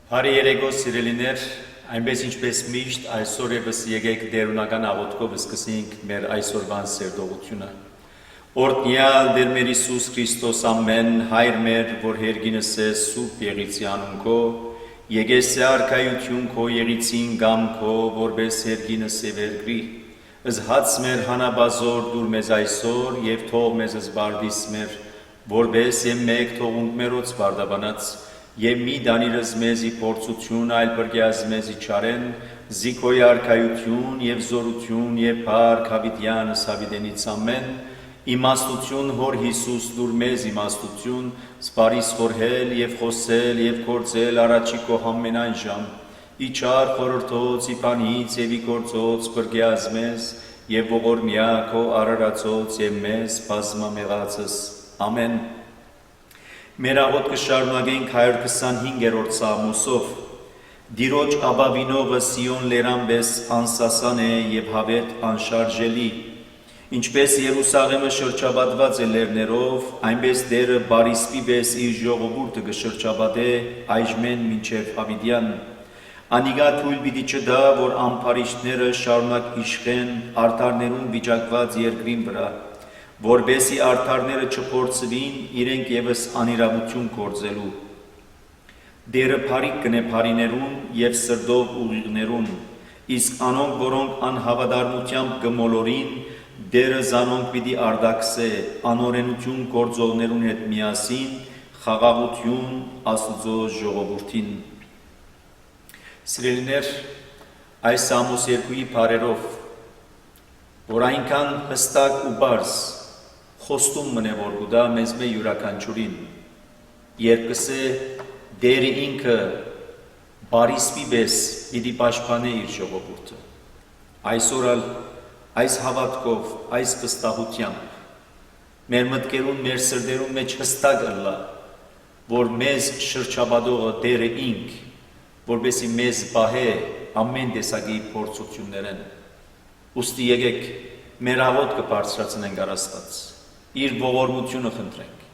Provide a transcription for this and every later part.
Բարի երեկո սիրելիներ, այնպես ինչպես միշտ այսօր եւս եկեք դերունական աղոթքով սկսենք մեր այսօրվան սերտողությունը։ Օրհնյալ Տեր մեր Հիսուս Քրիստոս ամեն Հայր մեր, որ հերգինս ես սուրբ եղիցի անուն քո, եկես արքայություն քո եղիցին գամ քո, որպես հերգինս է վերգրի, ըզհաց մեր հանաբազոր դուր մեզ այսօր եւ թող մեզ զբարդիս մեր, որպես եմ մեկ թողունք մերոց վարդաբանած Եվ մի դանիրս մեզի փորձություն, այլ բրգյազ մեզի չարեն, զիքոյ արքայություն և զորություն և փառք հավիտյան Սավիդենից ամեն, իմաստություն հոր Հիսուս դուր մեզ իմաստություն, սպարիս խորհել և խոսել և գործել առաջի քո ամենայն ժամ, իչար խորհրդոց, իբանից և իգործոց բրգյազ մեզ և ողորմյա քո արարածոց և մեզ բազմամեղածս, ամեն։ Մեր աղոթքը շարունակենք 125-րդ Սաղմոսով. Դիրոջ ապավինողը Սիոն լերանպես անսասան է և հավետ անշարժելի, ինչպես Երուսաղեմը շրջապատված է լեռներով, այնպես Տերը բարիսպի պես իր ժողովուրդը կշրջապատե այժմեն մինչև հավիտյան։ Անիգա թույլ պիտի չտա, որ ամփարիչները շարունակ իշխեն արդարներուն վիճակված երկրին վրա, որբեսի արդարները չփորձվին իրենք եւս անիրավություն գործելու։ Դերը փարիկ կնե փարիներուն եւ սրդով ուղիղներուն, իսկ անոնք, որոնք անհավատարմությամբ կմոլորին, Դերը զանոնք պիտի արդակսե, անօրենություն գործողներուն հետ միասին, խաղաղություն Աստուծո ժողովրդին։ Սիրելիներ, այս Սաղմոս 2-ի բառերով, որ այնքան հստակ ու բարձ խոստում մնե որ գուտա մեզ մե յուրաքանչյուրին, երբ կսե Տերը ինքը բարիսպի պես պիտի պաշտպանե իր ժողովուրդը։ Այսօր այս հավատքով, այս վստահությամբ մեր մտքերուն, մեր սրտերուն մեջ հստակ ըլլա, որ մեզ շրջապատողը Տերը ինք, որպեսզի մեզ պահե ամեն տեսակի փորձություններեն։ Ուստի եկեք մեր աղոթքը բարձրացնենք առ Աստված, իր ողորմությունը խնդրենք,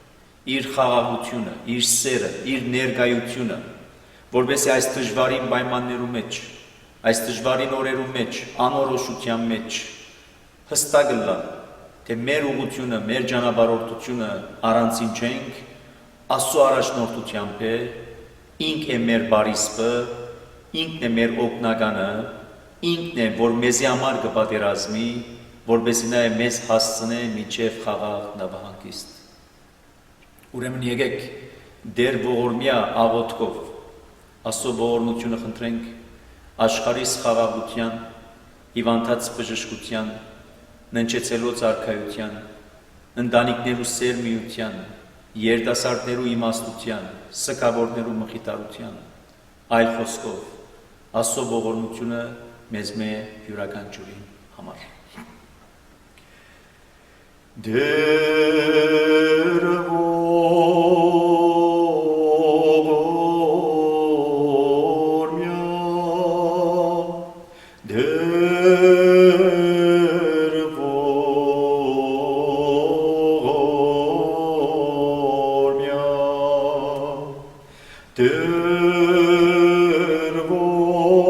իր խաղաղությունը, իր սերը, իր ներկայությունը, որպեսզի այս դժվարին պայմաններու մեջ, այս դժվարին օրերու մեջ, անորոշության մեջ հստակ ըլլա, թե մեր ուղղությունը, մեր ճանապարհորդությունը առանցին չենք, Աստծո առաջնորդությամբ է, ինք է մեր բարիսպը, ինքն է մեր օգնականը, ինքն է, որ մեզի համար կպատերազմի, որպեսզի նա մեզ հասցնե մինչև խաղաղ նավահանգիստ։ Ուրեմն եկեք Տեր ողորմյա աղոթքով Աստծո ողորմությունը խնդրենք աշխարհիս խաղաղության, հիվանդած բժշկության, ննջեցելոց արքայության, ընտանիքներու սերմիության, երիտասարդներու իմաստության, սգավորներու մխիթարության, այլ խոսքով Աստծո ողորմությունը մեզ մե յուրաքանչյուրի համար։ Դերը ողորմյա, դերը ողորմյա, դերը ողորմյա,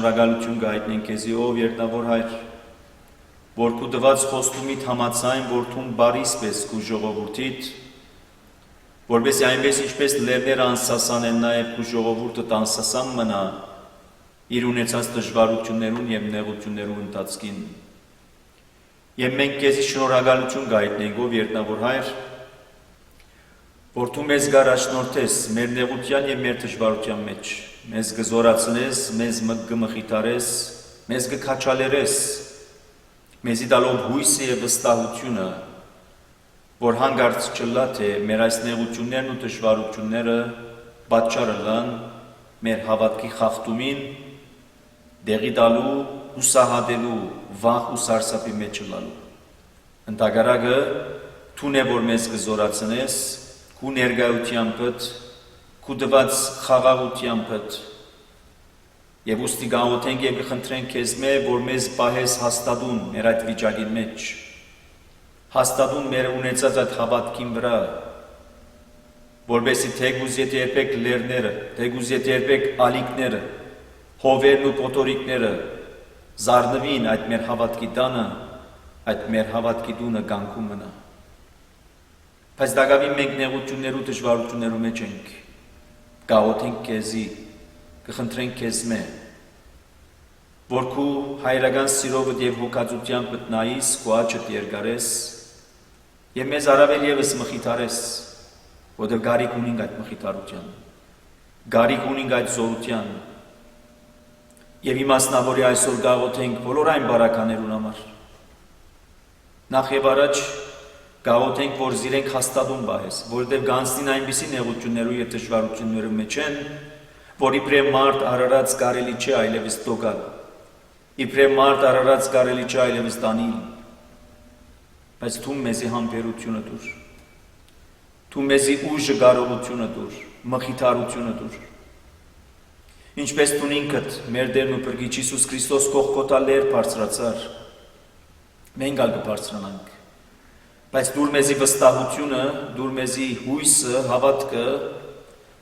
Շնորհակալություն գայտնենք քեզի ով երդավոր հայր, որ քու տված խոստումիդ համաձայն որդուն բարիս պես քու ժողովրդիդ, որպեսզի այնպես ինչպես լեռները անսասան են, նաև քու ժողովուրդը անսասան մնա իր ունեցած դժվարություններուն եւ նեղություններուն ընթացքին։ Եվ մենք քեզի շնորհակալություն գայտնենք ով երդավոր հայր, որ դու մեզ գարաշնորհես մեր նեղության եւ մեր դժվարության մեջ, մեզ գզորացնես, մեզ գմխիթարես, մեզ գքաչալերես, մեզի տալով հույսը եւ վստահությունը, որ հանգարց չլա թե մեր այս նեղություններն ու դժվարությունները պատճառը լան մեր հավատքի խախտումին, դեղի տալու, հուսահատելու, վախ ու սարսափի մեջ լալու։ Ընդհակառակը դու որ մեզ գզորացնես, քու ներկայությանդ, քու տված խաղաղությանդ, եւ ուստի գաղութենք եւ կխնդրենք քեզ որ մեզ պահես հաստատուն մեր այդ վիճակի մեջ, հաստատուն մեր ունեցած այդ հավատքին վրա, որովհետեւ թեգուզ եթե երբեք լեռները, թեգուզ եթե երբեք ալիքները, հովերն ու կոտորիկները զարնվին այդ մեր հավատքի տանը, այդ մեր հավատքի տունը կանգուն մնա։ Բայց դակավին մենք նեղություններու դժվարություններու մեջ ենք, գաղութենք քեզի, կխնդրենք քեզ որ քու հայրական սիրովդ եւ հոգածությամբ մտնայիս, քու աչքդ երկարես եւ մեզ առավել եւս մխիթարես, որովհետեւ գարիք ունենք այդ մխիթարության, գարիք ունենք այդ զորության եւ իմաստնավորի այսօր գաղութենք բոլոր այն բարականերուն համար։ Նախ եւ առաջ գաղութենք, որ զիրենք հաստատուն պահես, որովհետև գանցնին այնպիսի նեղություններու եւ դժվարություններու մեջ են, որ իբրև մարդ արարած կարելի չէ այլևս տոկալ, իբրև մարդ արարած կարելի չէ այլևս տանել, բայց դու մեզի համբերությունը դուր, դու մեզի ուժը կարողությունը դուր, մխիթարությունը դուր, ինչպես դու ինքդ մեր Տերն ու Փրկիչ Հիսուս Քրիստոս կողքոտալեր բարձրացար, մենք ալ կբարձրանանք, բայց դուր մեզի վստահությունը, դուր մեզի հույսը, հավատքը,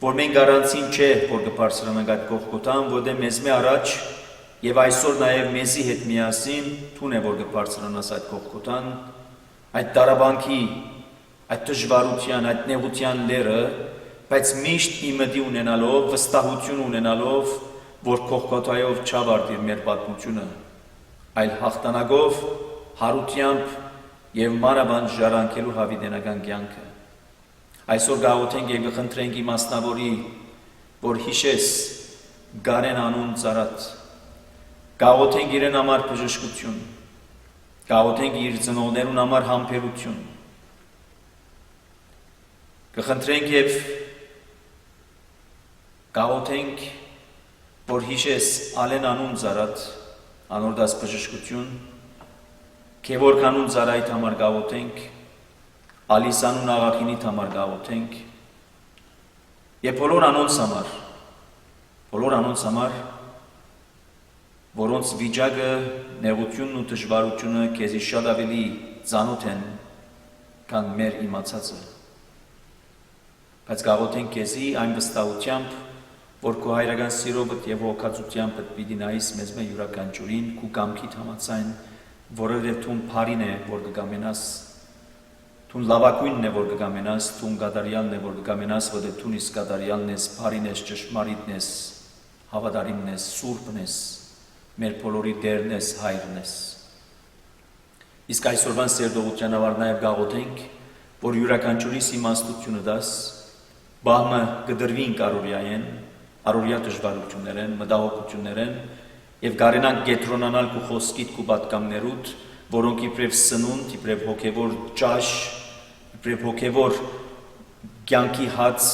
որ մենք առանցին չէ, որ կբարձրանանք այդ կողքոտան, որտեղ մեզ մե առաջ եւ այսօր նաեւ մեզի հետ միասին դուն է որ կբարձրանաս այդ կողքոտան, այդ տարաբանքի, այդ դժվարության, այդ նեղության լերը, բայց միշտ իմեդի ունենալով, վստահություն ունենալով, որ կողքոտայով չավարտի մեր պատմությունը, այլ հաղթանակով, հարությամբ եւ մանավանդ ժառանգելու հավիտենական կյանքը։ Այսօր գաղութենք եւ կխնդրենք իմաստնավորի, որ հիշես Գարեն անուն ծառատ, գաղութենք իրեն համար բժշկություն, գաղութենք իր ծնողներուն համար համբերություն, կխնդրենք եւ գաղութենք, որ հիշես Ալեն անուն ծառատ, անոր դաս բժշկություն, Քևոր կանուն ծառայիդ համար գաղութենք, Ալիսանուն աղախինիդ համար գաղութենք, եւ բոլոր անոնց համար, որոնց վիճակը, նեղությունն ու դժվարությունը քեզի շատ ավելի ծանոթ են, քան մեր իմացածը։ Բայց գաղութենք քեզի այն վստահությամբ, որ քո հայրական սիրովդ եւ հոգածությամբ պիտի նայես մեզ մե յուրաքանչյուրին քու կամքիդ համաձայն, որովհետև դու բարին է, որ կկամենաս Թուն լավակույնն է, որ կգամենաս, թուն գադարյալն է, որ կգամենաս, որտեղ թուն իսկ գադարյալն ես, բարին ես, ճշմարիտն ես, հավատարիմն ես, սուրբն ես, մեր բոլորի դերն ես, հայրն ես։ Իսկ այսօրվան սերդողության համար նաև գաղութենք, որ յուրաքանչյուրիս իմաստությունը դաս, բահմը կդրվին առօրյա դժվարություններ են, մտահոգություններ են, եւ կարենանք գետրոնանալ քու խոսքիդ քու պատկամներուդ, որոնք իբրև սնունդ, իբրև հոգևոր ճաշ, իբրև հոգևոր կյանքի հաց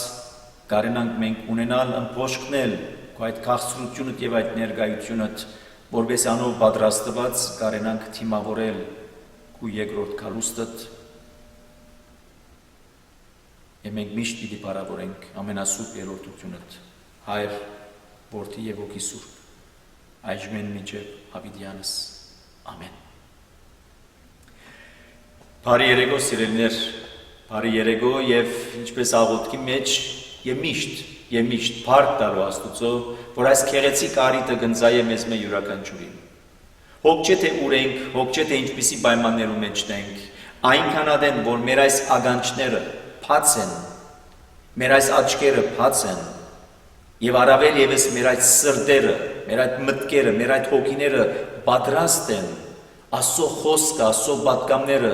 կարենանք մենք ունենալ, ըմբոշխնել քու այդ քաղցրությունդ եւ այդ ներկայությունդ, որպես անով պատրաստված կարենանք թիմավորել քու երկրորդ քալուստդ եւ մենք միշտ պիտի բարավորենք ամենասուրբ երրորդությունդ Հայր, Որդի եւ Հոգի Սուրբ այժմեն մինչև հավիտյանս ամեն Բարի երեկո սիրելիներ, բարի երեկո եւ ինչպես աղոթքի մեջ եւ միշտ փառք տալու Աստուծո, որ այս քեղեցիկ արիտը գնձայե մեզ մե յուրաքանչյուրին։ Հոգ չէ թե ուրենք, հոգ չէ թե ինչպիսի պայմաններում մեջտենք, այնքան ադեն, որ մեր այս ագանչները փաց են, մեր այս աչքերը փաց են, եւ առավել եւս մեր այդ սրտերը, մեր այդ մտքերը, մեր այդ հոգիները պատրաստ են Աստծո խոսքը, Աստծո պատգամները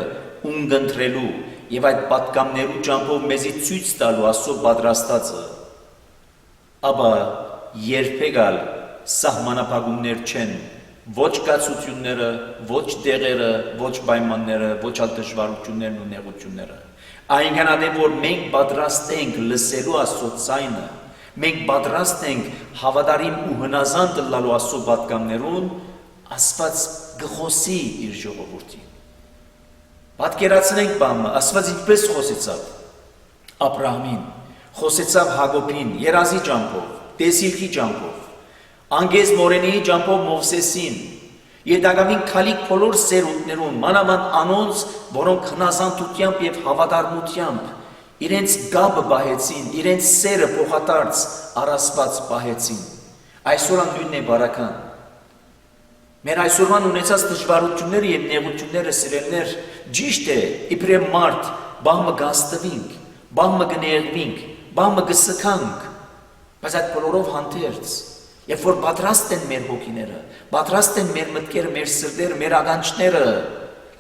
ունգընտրելու եւ այդ պատգամներու ճամփով մեզի ցույց տալու Աստծո պատրաստածը, ապա երբեկալ սահմանափակումներ չեն, ոչ կացությունները, ոչ դեղերը, ոչ պայմանները, ոչ այլ դժվարություններն ու նեղությունները։ Այնքան ադեմ, որ մենք պատրաստ ենք լսելու Աստծո ձայնը, մենք պատրաստ ենք հավատարիմ ու հնազանդ լալու Աստծո պատգամներուն, Աստված գխոսի իր ժողովրդին։ Պատկերացնենք բանը, Աստված ինչպես խոսեցավ Աբրահամին, խոսեցավ Հակոբին, երազի ճամփով, տեսիլքի ճամփով, անգեզ մորենիի ճամփով Մովսեսին, Եդագամին քալիք բոլոր սերունդներուն, մանավանդ անոնց, որոնք հնազանդությամբ եւ հավատարմությամբ իրենց գաբը բահեցին, իրենց սերը փոխադարձ առասված բահեցին։ Այսօր նույնն է բարական։ Մեր այսօրվան ունեցած դժվարությունները եւ նեղությունները սիրելներ, ճիշտ է, իբրև մարդ, բահմը գաստվինք, բահմը գներվինք, բահմը գսկանք, բայց այդ բոլորով հանդերձ, երբ որ պատրաստ են մեր հոգիները, պատրաստ են մեր մտքերը, մեր սրտերը, մեր ագանչները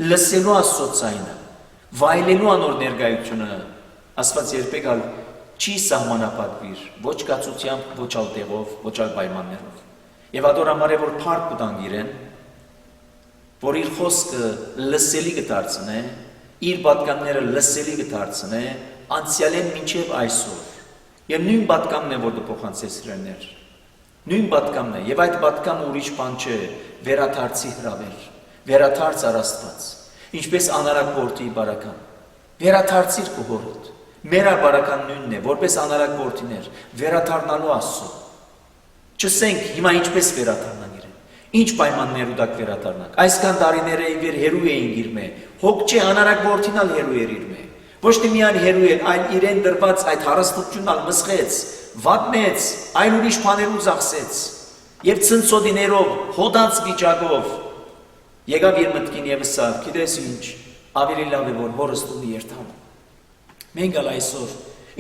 լսելու Աստծո ձայնը, վայելելու անոր ներկայությունը, Աստված երբեք չի սահմանափակվիր, ոչ կացությամբ, ոչ այլ տեղով, ոչ այլ պայմաններով։ Եվ ադոր համար է, որ փառք կտանք իրեն, որ իր խոսքը լսելի կդարձնե, իր պատգամները լսելի կդարձնե, անցյալեն մինչև այսօր։ Եվ նույն պատգամն է, որ դու փոխանցես իրեններ։ Նույն պատգամն է, եւ այդ պատգամը ուրիշ բան չէ, վերաթարցի հրավեր, վերաթարց առաստված, ինչպես անարակ որդի բարական, վերաթարցիր քո հորդ, մեր բարական նույնն է, որպես անարակ որդիներ, վերաթարնալու Աստծո, չսենք հիմա ինչպես վերաթարնան իրեն, ինչ պայմաններու դակ վերաթարնանք, այսքան տարիները իվեր հերու էին իր մե, հոգ չէ անարակ որդինալ հերու էր իր մե, ոչ թե միան հերու էր, այլ իրեն դրված այդ հարստությունն ալ մսխեց, վատմեց, այն ուրիշ բաներու ծախսեց, եւ ցնցոդիներով, հոդած վիճակով, եկավ իր մտքին եւ ասավ, գիտես ինչ, ավելի լավ է որ հորս տունի երթամ։ Մենք ալ այսօր,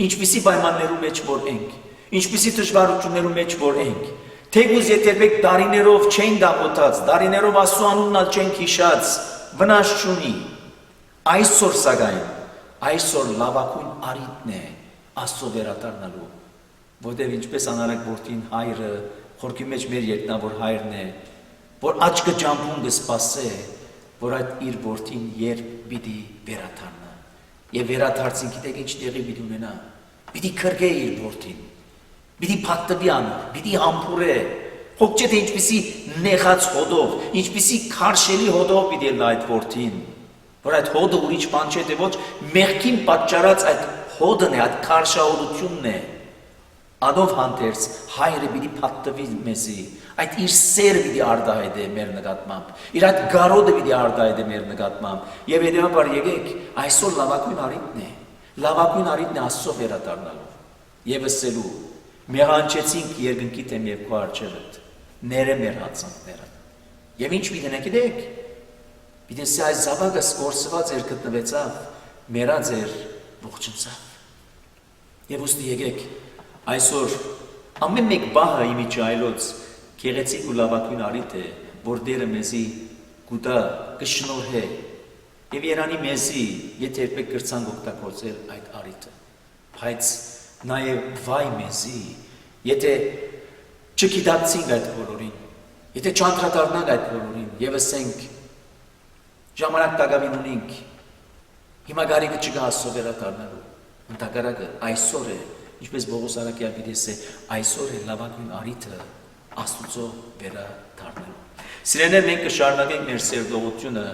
ինչպիսի պայմաններու մեջ որ ենք, ինչպիսի դժվարություններու մեջ որ ենք, թեկուզ երբեք դարիներով չեն դաղոթած, դարիներով Աստծո անունն ալ չենք հիշած, վնաս չունի։ Այսօր սակայն, այսօր լավակույն արիտն է Աստծո վերադառնալու, որտեղ ինչպես անարակ որդին հայրը, խորքի մեջ մեր երկնավոր հայրն է, որ աչքը ջամփուն կսպասե, որ այդ իր որդին երբ պիտի վերադառնա։ Եվ վերադարձին գիտեք ինչ տեղի պիտի ունենա, պիտի քրկե իր որդին, պիտի փաթթվի անոր, պիտի համբուրե, հոգ չէ թե ինչպիսի նեղած հոդով, ինչպիսի քարշելի հոդով պիտի լա այդ որդին, որ այդ հոդը ուրիշ բան չէ, թե ոչ մեղքին պատճառած այդ հոդն է, այդ քարշահոդությունն է։ Անով հանդերձ հայրը պիտի փաթթվի մեզի, այդ իր սերը պիտի արտահայտե մեր նկատմամբ, իր այդ գարոդը պիտի արտահայտե մեր նկատմամբ, եւ հետեւաբար եկեք, այսօր լավակույն արիտն է, լավակույն արիտն է Աստծո վերադառնալու, եւ ասելու, մեղանչեցինք երկնքի դեմ եւ քո առջևդ, ները մեր հացանքները, եւ ինչ պիտի գիտեք, պիտի այս զավակը սկորսված էր գտնվեցավ, մեռած էր, ողջնցավ։ Եվ ուստի եկեք այսօր ամեն մեկ բահը իմիջայլոց գեղեցիկ ու լավագույն արիթ է, որ Տերը մեզի գուտա կշնորհե եւ Երանի մեզի, եթե երբեք կրցանք օգտագործել այդ արիթը, բայց նաեւ վայ մեզի, եթե չգիտակցենք այդ բոլորին, եթե չանդրադառնանք այդ բոլորին եւ ասենք ժամանակ տակավին ունենք, հիմա գարիկը չկա Աստծո վերադառնալու, ընդհակառակը այսօր է, ինչպես Պողոս Արաքյալը գիտես է, այսօր է լավագույն արիթը Աստծո վերադառնալու։ Սիրելիներ, մենք կշարունակենք մեր սերտողությունը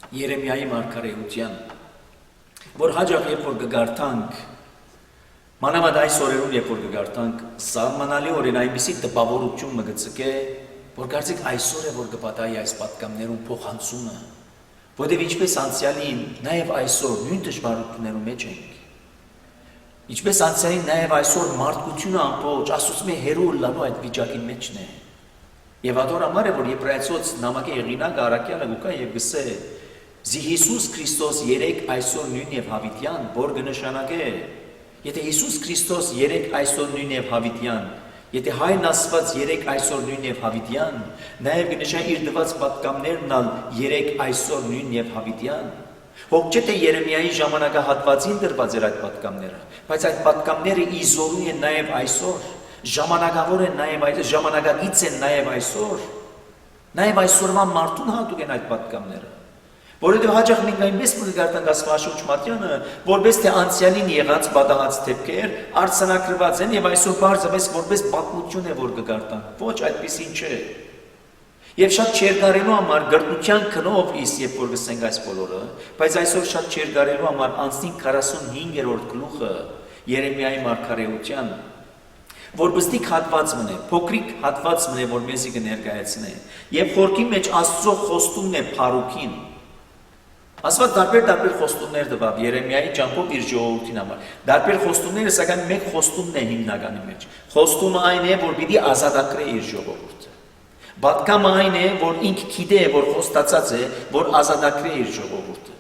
Երեմիայի մարգարեության, որ հաջող երբ որ կգարտանք, մանավանդ այս օրերում երբ որ կգարտանք, զարմանալիորեն այնպիսի տպավորություն մը գցկե, որ կարծեք այսօր է որ կպատահի այս պատգամներում փոխանցումը, որտեղ ինչպես անցյալին, նաև այսօր նույն դժվարություններում մեջ ենք։ Ինչպես անցյալին, նաև այսօր մարդկությունը ամբողջ Աստծո հերու լանու այդ վիճակի մեջն է։ Եվ ադոր համար է որ Եբրայեցոց նամակի հեղինակ Արաքյալը գուկա եւ գսե Զի Հիսուս Քրիստոս երեք այսօր նույն եւ հավիտյան, որ կնշանակե, եթե Հիսուս Քրիստոս երեք այսօր նույն եւ հավիտյան, եթե Հայրն Աստված երեք այսօր նույն եւ հավիտյան, նաեւ կնշանակի իր տված պատգամներն ալ երեք այսօր նույն եւ հավիտյան։ Հոգ չէ թե Երեմիայի ժամանակահատվածին դրված էր այդ պատգամները, բայց այդ պատգամները իզորու են նաեւ այսօր, ժամանակավոր են նաեւ այսօր, ժամանակակից են նաեւ այսօր, նաեւ այսօրվա մարդուն հատուկ են այդ պատգամները։ Որովհետև հաճախ մենք այնպես մգարտանք Աստվածաշունչ Մատյանը, որպես թե անցյալին եղած պատահած դեպքեր արձանագրված են եւ այսօր բարձրապես որպես պատմություն է որ կգարտանք։ Ոչ այդպեսին չէ։ Եվ շատ չերգարելու համար գրթության քնով իս երբ որ գսենք այս բոլորը, բայց այսօր շատ չերգարելու համար անցնի 45-րդ գլուխը Երեմիայի մարգարեության, որ բստիկ հատված մնե, փոքրիկ հատված մնե, որ մեզի կներկայացնե, եւ խորքի մեջ Աստծո խոստումն է փառուքին։ Աստված դարբեր խոստումներ տվավ Երեմիայի ճամփով իր ժողովրդին համար։ Դարբեր խոստումները, սակայն մեկ խոստումն է հիմնականի մեջ։ Խոստումը այն է, որ պիտի ազատագրե իր ժողովուրդը։ Պատգամը այն է, որ ինքը գիտե, որ խոստացած է, որ ազատագրե իր ժողովուրդը։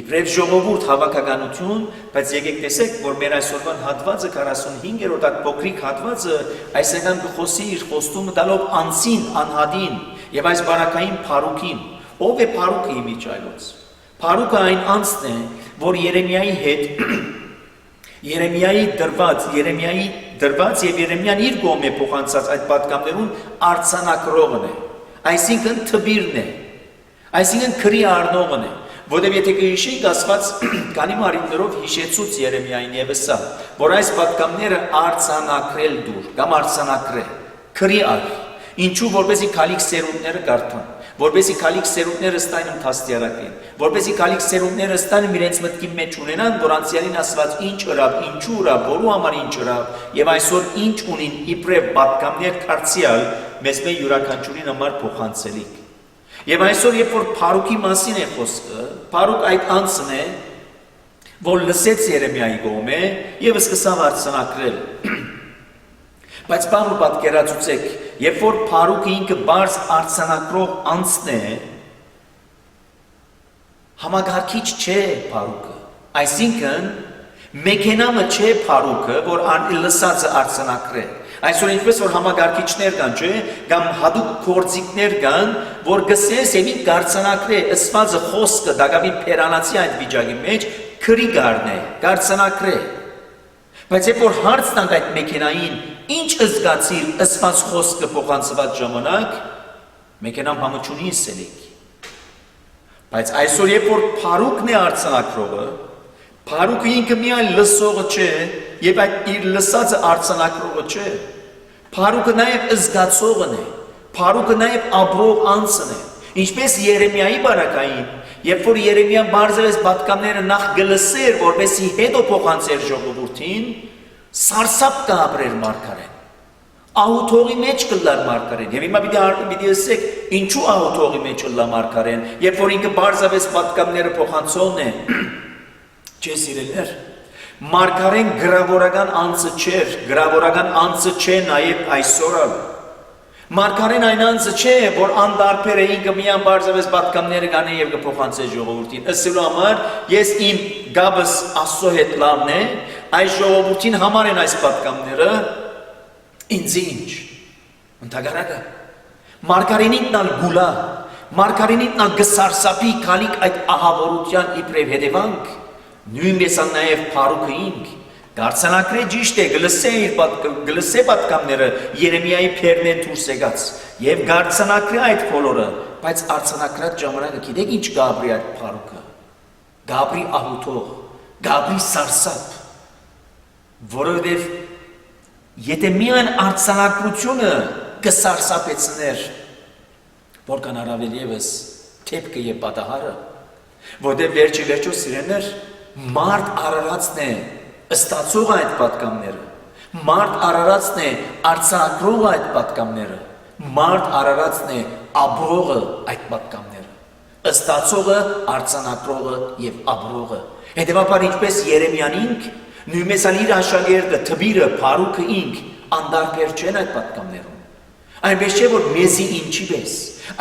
Իբրև ժողովուրդ հավաքականություն, բայց եկեք տեսեք, որ մեր այսօրվան հատվածը 45-րդ այդ փոքրիկ հատվածը այսինքն կխոսի իր խոստումը տալով անձին, անհատին եւ այս բարակային փառուկին։ Ով է փառուկը իմիջայլոց։ Փառուկը այն անձն է, որ Երեմիայի հետ Երեմիայի դրված եւ Երեմիան իր կողմէ փոխանցած այդ պատգամներուն արձանագրողն է, այսինքն թբիրն է, այսինքն քրի առնողն է, որտեղ եթե կհիշենք Աստված կանի մարիտներով հիշեցուց Երեմիային եւ ասա, որ այս պատգամները արձանագրել դուր կամ արձանագրել, քրի առ, ինչու որպեսի քալիք սերունդները գարտան, որպեսի քալիք սերունդները ստանան թաստիարակեն, որպեսի քալիք սերունդները ստանան իրենց մտքի մեջ ունենան, որ անցյալին Աստված ինչ ըրավ, ինչու ըրավ, որու համար ինչ ըրավ, եւ այսօր ինչ ունին իբրև պատգամներ դարձյալ մեզ մե յուրաքանչյուրին համար փոխանցելիք։ Եվ այսօր երբ որ փառուկի մասին է խոսքը, փառուկ այդ անձն է, որ լսեց Երեմիայի կողմէ եւ սկսավ արձանագրել։ Բայց բանը պատկերացուցեք, երբ որ փառուկը ինքը բարձ արձանագրող անձն է, համագարկիչ չէ փառուկը, այսինքն մեքենամը չէ փառուկը, որ լսածը արձանագրե։ Այսօր ինչպես որ համագարկիչներ կան, չէ, կամ հատուկ գործիքներ կան, որ գսես եւ ինք արձանագրե, ըսվածը խոսքը դակավին փերանացի այդ վիճակի մեջ քրի գարնե, արձանագրե։ Բայց երբ որ հարց տանք այդ մեքենային, ինչ զգացիր ըսված խոսքը փոխանցված ժամանակ, մեքենան համը չունի սելիք։ Բայց այսօր երբ որ փառուկն է արձանագրողը, փառուկը ինքը միայն լսողը չէ, եւ այդ իր լսածը արձանագրողը չէ, փառուկը նաեւ զգացողն է, փառուկը նաեւ ապրող անձն է, ինչպես Երեմիայի բարակային, երբ որ Երեմիան բարձրեց պատգամները նախ գլսեր, որպեսի հետո փոխանցեր ժողովրդին, սարսափ կապրեր մարգարեն, ահութողի մեջ կլար մարգարեն, եւ հիմա պիտի ասեք, ինչու ահութողի մեջ կլա մարգարեն, երբ որ ինքը բարձրապես պատգամները փոխանցողն է, չէ սիրելիներ, մարգարեն գրավորական անձը չէր, գրավորական անձը չէ նաև այսօրը։ Մարգարեն այն անձը չէ, որ անդարբեր է ինքը միան բարձավես պատկամները գանե և կփոխանցե ժողովրդին։ Ըսելու համար ես իմ գաբս Աստծո հետ լավն է, այս ժողովրդին համար են այս պատկամները, ինձ ինչ, ընդհակառակը։ Մարգարենինքն ալ գուլա, մարգարենինքն ալ գսարսափի քալիք այդ ահավորության իբրև հետևանք, նույնպես ալ նաև փառուքը ինք, Գարցանակրե ճիշտ է, գլսե պատկամները Երեմիայի փերնեն դուրս եկած եւ գարցանակրե այդ բոլորը, բայց արցանակրած ժամանակը գիտեք ինչ Գաբրի այդ փառուքը, Գաբրի ահութող, Գաբրի սարսափ, որովհետեւ եթե միայն արցանակությունը կսարսափեցներ, որքան առավել եւս թեփքը եւ պատահարը, որտեղ վերջի սիրեներ մարդ արարածն է Ստացող այդ պատկամները, մարդ արարածն է արցանակրող այդ պատկամները, մարդ արարածն է աբրողը այդ պատկամները, ստացողը, արցանակրողը և աբրողը, հետևաբար ինչպես Երեմյան ինք, նույնպես ալ իր աշակերտը, թբիրը, փառուքը ինք, անդարբեր չեն այդ պատկամներում, այնպես չէ, որ մեզի ինչի պես,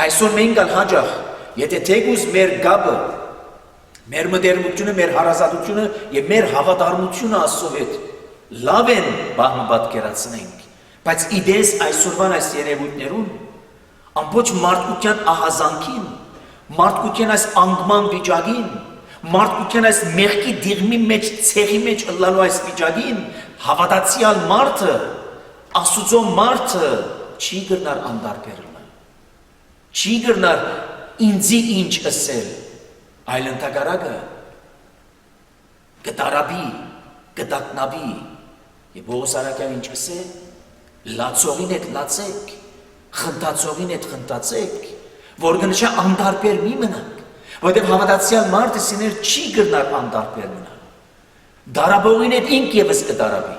այսօր մենք ալ հաջախ, եթե թեկուզ մեր գաբը, մեր մտերմությունը, մեր հարազատությունը և մեր հավատարմությունը Աստծո հետ լավ են բահմը պատկերացնենք, բայց իդես այսօրվան այս երևույթներուն ամբողջ մարդկության ահազանքին, մարդկության այս անկման վիճակին, մարդկության այս մեղքի դիղմի մեջ, ցեղի մեջ ըլլալու այս վիճակին, հավատացյալ մարդը, Աստուծո մարդը չի գրնար անդարբեր ըլլալ, չի գրնար ինձի ինչ ըսել, այլ ընդհակառակը կտարաբի, կտակնաբի և Պողոս Արաքյալն ինչ կսե, լացողին հետ լացեք, խնդացողին հետ խնդացեք, որ գնշա անդարբեր մի մնանք, որտև հավատացյալ մարդը սիներ չի գրնար անդարբեր մնալ, դարաբողին հետ ինք ևս կտարաբի,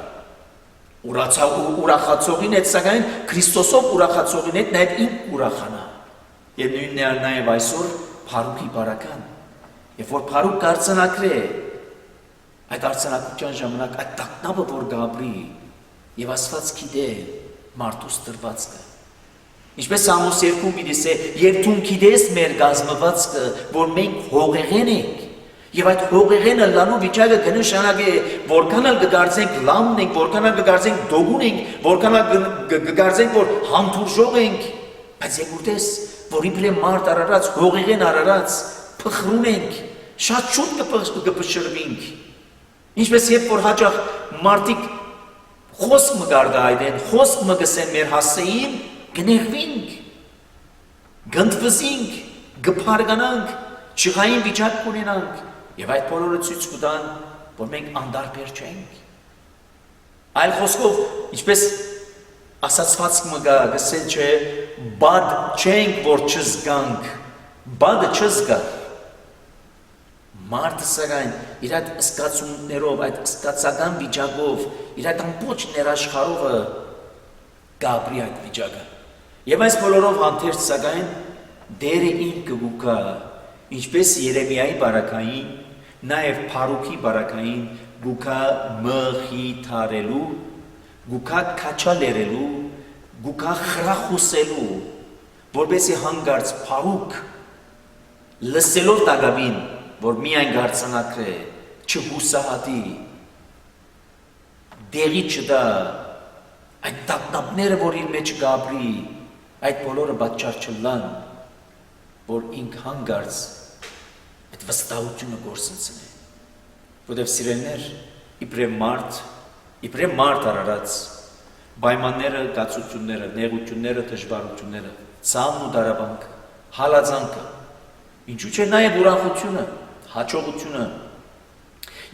ուրախացողին հետ սակայն Քրիստոսով ուրախացողին հետ նաև ինք ուրախանա, և նույնն է նաև այսօր փառուքի բարական, Եվ որ փառուք կարծանակրե, այդ արցանակության ժամանակ այդ տակնապը որ գաբրի և Աստված գիտե մարդուս տրվածքը։ Ինչպես Սամոս 2 միտիս է, և դու գիտես մեր գազմվածքը, որ մենք հողեղեն ենք, և այդ հողեղենը լանու վիճակը կնշանակ է, որքան ալ կգարձենք լամն ենք, որքան ալ կգարձենք դոգուն ենք, որքան ալ կգարձենք, որ համթուրժող ենք, բայց եկուրտես, որ իբրե մարդ արարած, հողեղեն արարած, փխրուն ենք, շատ շուտ կպշրվինք, ինչպես երբ որ հաճախ մարդիկ խոսք մը գարդայդեն, խոսք մը գսեն մեր հասեին, գներվինք, գնդվզինք, գպարգանանք, չղային վիճակ կունենանք, և այդ բոլորը ցույց կտան, որ մենք անդարբեր չենք։ Այլ խոսքով, ինչպես ասացված մը գսել չէ, բադ չենք, որ չզգանք, բադը չզգա, մարդը սակայն իր այդ սկացումներով, այդ սկացական վիճակով, իր այդ ամբողջ ներաշխարհովը գաբրի այդ վիճակը։ Եվ այս բոլորով հանդերձ սակայն դերը ինքը կգուկա, ինչպես Երեմիայի բարակային, նաև փառուքի բարակային գուկա մխիթարելու, գուկա քաչալերելու, գուկա խրախուսելու, որպեսզի հանգարց փառուք լսելով տագավին որ միայն գարցանակրե, չհուսահատի, դեղի չդա, այդ տակնապները, որ իր մեջ գաբրի, այդ բոլորը պատճառ չլան, որ ինք հանգարց այդ վստահությունը գործընծնի, որտև սիրելներ, իբրև մարդ արարած, պայմանները, կացությունները, նեղությունները, դժվարությունները, ցավն ու դարաբանքը, հալածանքը, ինչու՞ չէ նաև ուրախությունը, հաջողությունը,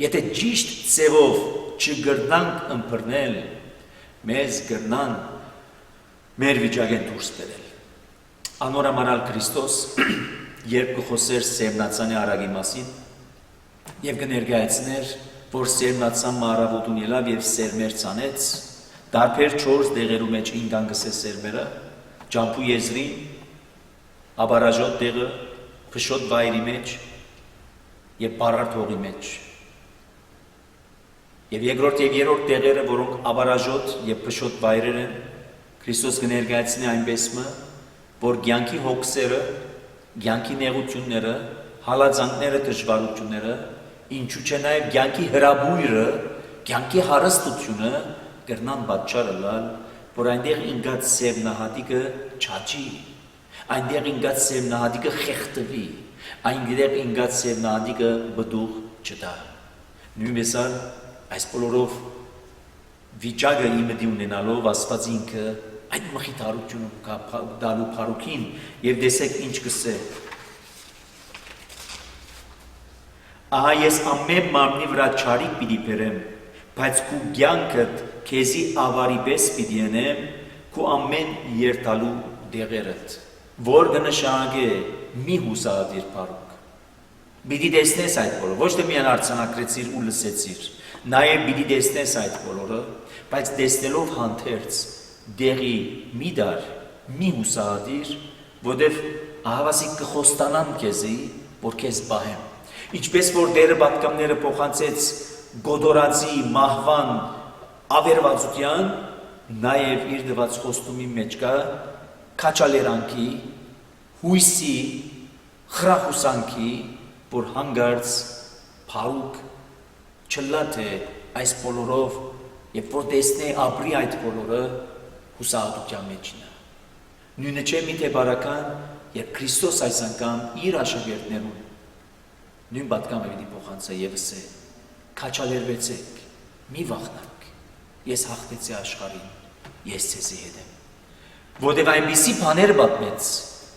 եթե ճիշտ ձևով չգրնանք ըմբռնել, մեզ գրնան մեր վիճակեն դուրս բերել։ Անորամանալ Քրիստոս, երբ կխոսեր Սերմնացանի արագի մասին և կներկայացներ, որ Սերմնացան առավոտուն ելավ և սերմեր ցանեց, դարբեր 4 դեղերու մեջ ինքան գսե սերմերը, ջամփու եզրին, աբարաժոտ դեղը, փշոտ վայրի մեջ և բարարդ հողի մեջ։ Եվ երկրորդ և երրորդ դեղերը, որոնք աբարաժոտ և փշոտ վայրեր են, Քրիստոս կներկայացնի այնպես մը, որ կյանքի հոգսերը, կյանքի նեղությունները, հալածանքները, դժվարությունները, ինչու չէ նաև կյանքի հրաբույրը, կյանքի հարստությունը կրնան պատճառը լալ, որ այնտեղ ինգած սերնահատիկը չաճի, այնտեղ ինգած սերնահատիկը խեղդվի, այնտեղ ինգած սերնահատիկը բդուղ չտա։ Նույնպես այս բոլորով վիճակը իմդի ունենալով Աստված ինքը այդ մխիթարությունը դալու փառուքին եւ տեսեք ինչ կսե։ Ահա ես ամեն մարմնի վրա չարիք պիտի բերեմ, բայց քու կյանքդ քեզի ավարի պես պիտի ենեմ, քու ամեն երթալու դեղերդ, որ կնշանակե մի հուսահատիր փառուք։ Պիտի տեսնես այդ բոլորը, ոչ թե միայն արձանագրեցիր ու լսեցիր, նաև պիտի տեսնես այդ բոլորը, բայց տեսնելով հանդերձ դեղի մի դար, մի հուսահատիր, որտև ահավասիկ կխոստանան քեզի, որ քեզ բահեմ։ Ինչպես որ դերը պատկամները փոխանցեց գոդորացի մահվան ավերվածության, նաև իր դված խոստումի մեջ կա քաչալերանքի, հույսի, խրախուսանքի, որ հանգարց փառուք չլա թե այս բոլորով եւ որ տեսնե ապրի այդ բոլորը հուսահատության մեջն է։ Նույնը չէ միթե բարական, երբ Քրիստոս այս անգամ իր աշակերտներուն նույն պատկամը պիտի փոխանցե եւ ասե. «Քաչալերվեցեք, մի վախնաք, ես հաղթեցի աշխարհին, ես ցեզի հետ եմ»։ Որտեղ այնպիսի բաներ պատմեց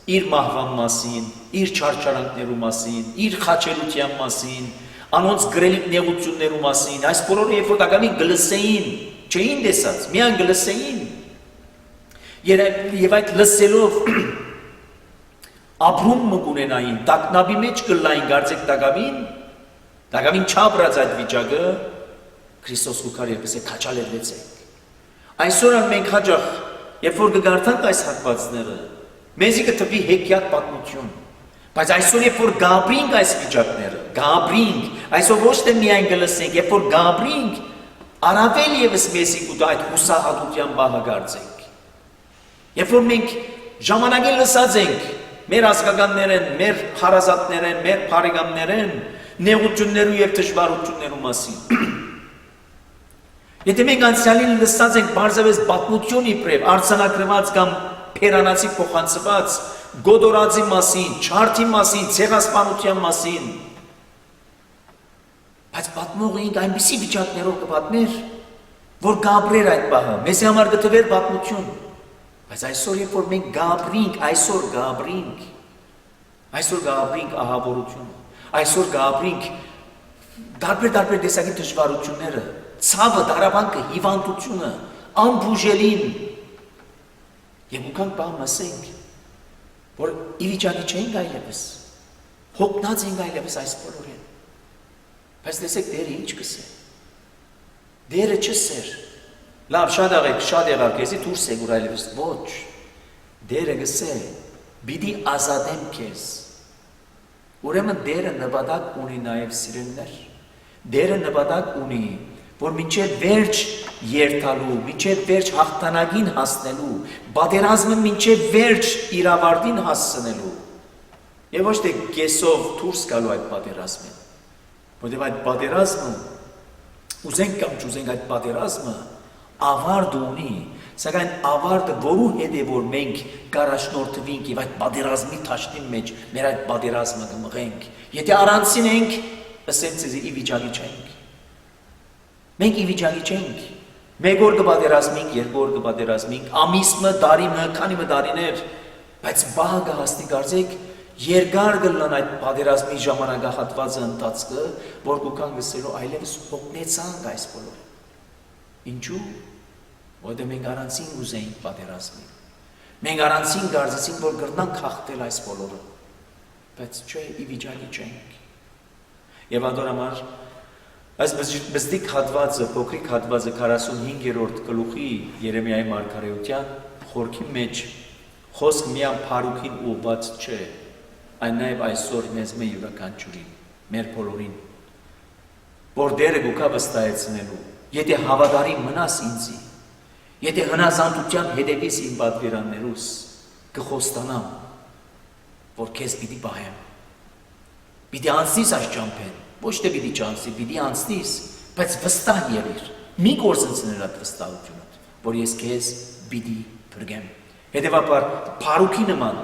իր մահվան մասին, իր չարչարանքներու մասին, իր խաչելության մասին, անոնց գրելիք նեղություններու մասին, այս բոլորը երբ որ դակամի գլսեին, չէին տեսած, միայն գլսեին։ Եվ այդ լսելով ապրում մգունենային, տակնաբի մեջ կլային գարձեք դակամին չաբրած այդ վիճակը, Քրիստոս կուքար երբ է քաչալերվեցեք։ Այսօր մենք հաճախ, երբ որ կգարթանք այս հատվածները, մեզի կթվի հեքիաթ պատմություն, բայց այսօր երբ որ գաբրինք այս վիճակները, գաբրինք, այսօր ոչ թե միայն գլսենք, երբ որ գաբրինք, առավել եւս մեզի կուտա այդ հուսահատության բահը գարձենք։ Երբ որ մենք ժամանակին լսած ենք մեր ազգականներեն, մեր հարազատներեն, մեր բարեկամներեն նեղություններու եւ դժվարություններու մասին։ Եթե մենք անցյալին լսած ենք բարձրապես պատմություն իբրև արձանագրված կամ փերանացի փոխանցված գոդորածի մասին, չարթի մասին, ցեղասպանության մասին, բայց պատմողը ինք այնպիսի վիճակներով կպատմեր, որ գաբրեր այդ բահը, մեզ համար գտվեր պատմություն, բայց այսօր երբ որ մենք գաբրինք, այսօր գաբրինք ահավորությունը, այսօր գաբրինք դարբեր տեսակի դժվարությունները, ցավը, դարաբանքը, հիվանդությունը, անբուժելին, եւ ուքանք բամ ասենք, որ իվիճակի չենք այլևս, հոգնած ենք այլևս այս բոլորին, բայց տեսեք դերը ինչ կսե, դերը չսեր, լավ շատ եղավ քեզի դուրս եկուր այլևս, ոչ, դերը կսե, պիտի ազատեմ քեզ, ուրեմն դերը նպատակ ունի նաև սիրելիներ, դերը նպատակ ունի, որ մինչև վերջ երթալու, մինչև վերջ հաղթանակին հասնելու, պատերազմը մինչև վերջ իրավարտին հասցնելու, եւ ոչ թե կեսով դուրս գալու այդ պատերազմին, որտեղ այդ պատերազմը, ուզենք կամ չուզենք այդ պատերազմը ավարտ ունի, սակայն ավարտը որու հետ է որ մենք կառաջնորդվենք եւ այդ պատերազմի թաշտի մեջ մեր այդ պատերազմը կմղենք, եթե առանցին ենք, ասենք ցեզի ի վիճակի չենք։ Մենք ի վիճակի չենք, մեկ օր կպատերազմենք, երկու օր կպատերազմենք, ամիսը, տարիմը, քանիմը տարիներ, բայց բահը կհասնի կարծեք, երկար կլան այդ պատերազմի ժամանակահատվածը ընթացքը, որ կուքան գսելու այլևս հոգնեցանք այս բոլորը։ Ինչու՞, որտեղ մենք առանցին ուզեինք պատերազմի, մենք առանցին կարծեցինք, որ կրնանք հաղթել այս բոլորը, բայց չէ, ի վիճակի չենք։ Եվ անդորհամար այս բզդիկ հատվածը, փոքրիկ հատվածը 45-րդ գլուխի Երեմիայի մարգարեության խորքի մեջ խոսք միան փառուքին ուղղված չէ, այն նաև այսօր մեզ մե յուրաքանչյուրին, մեր բոլորին, որ դերը գուքա վստահեցնելու, եթե հավատարիմ մնաս ինձի, Եթե հնազանդության հետևից իմ պատվիրաններուս կխոստանամ, որ քեզ պիտի պահեմ։ Պիտի անցնիս այս ճամփեն, ոչ թե պիտի չանցնի, պիտի անցնիս, բայց վստահ եղիր։ Մի կորցնցնել այդ վստահությունը, որ ես քեզ պիտի փրկեմ։ Հետևաբար փառուքի նման,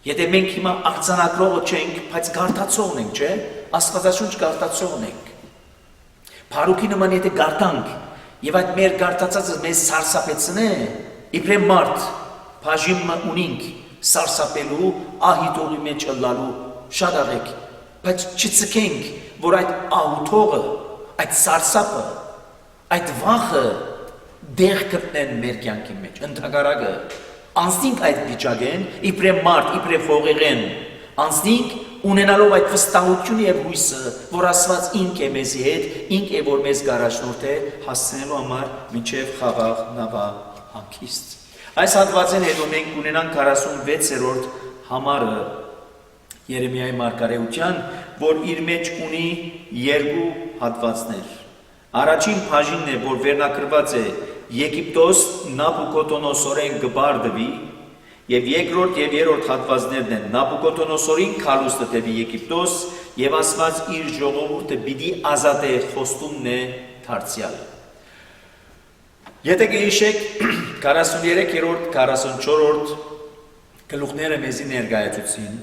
եթե մենք հիմա աղցանակրողը չենք, բայց գարտացողն ենք, չէ՞, Աստվածաշունչ գարտացողն ենք։ Փառուքի նման եթե գարտանք, եւ այդ մեր գարտացածը մեզ սարսափեցնե, իբրև մարդ, բաժին ունենք սարսափելու, ահիտողի մեջ ըլլալու, շատ աղեք, բայց չծկենք, որ այդ ահութողը, այդ սարսափը, այդ վախը դեղ գտնեն մեր կյանքի մեջ, ընդհակառակը, անցնենք այդ վիճակեն, իբրև մարդ, իբրև հողեղեն, անցնենք ունենալով այդ վստահությունը եւ հույսը, որ Աստված ինք է մեզի հետ, ինք է որ մեզ գարաշնորհ է հասցնելու համար մինչեւ խաղաղ նավա հանգիստ։ Այս հատվածեն հետո մենք ունենանք 46-րդ համարը Երեմիայի մարգարեության, որ իր մեջ ունի երկու հատվածներ։ Առաջին բաժինն է, որ վերնագրված է Եգիպտոս Նաբուկոդոնոսորեն գբարդվի, եւ երկրորդ եւ երրորդ հատվածներն են Նաբուկոդոնոսորին քալուստը դեպի Եգիպտոս եւ Աստված իր ժողովուրդը պիտի ազատե խոստումն է դարձյալ։ Եթե գիշեք 43-րդ, 44-րդ գլուխները մեզի ներկայացուցին,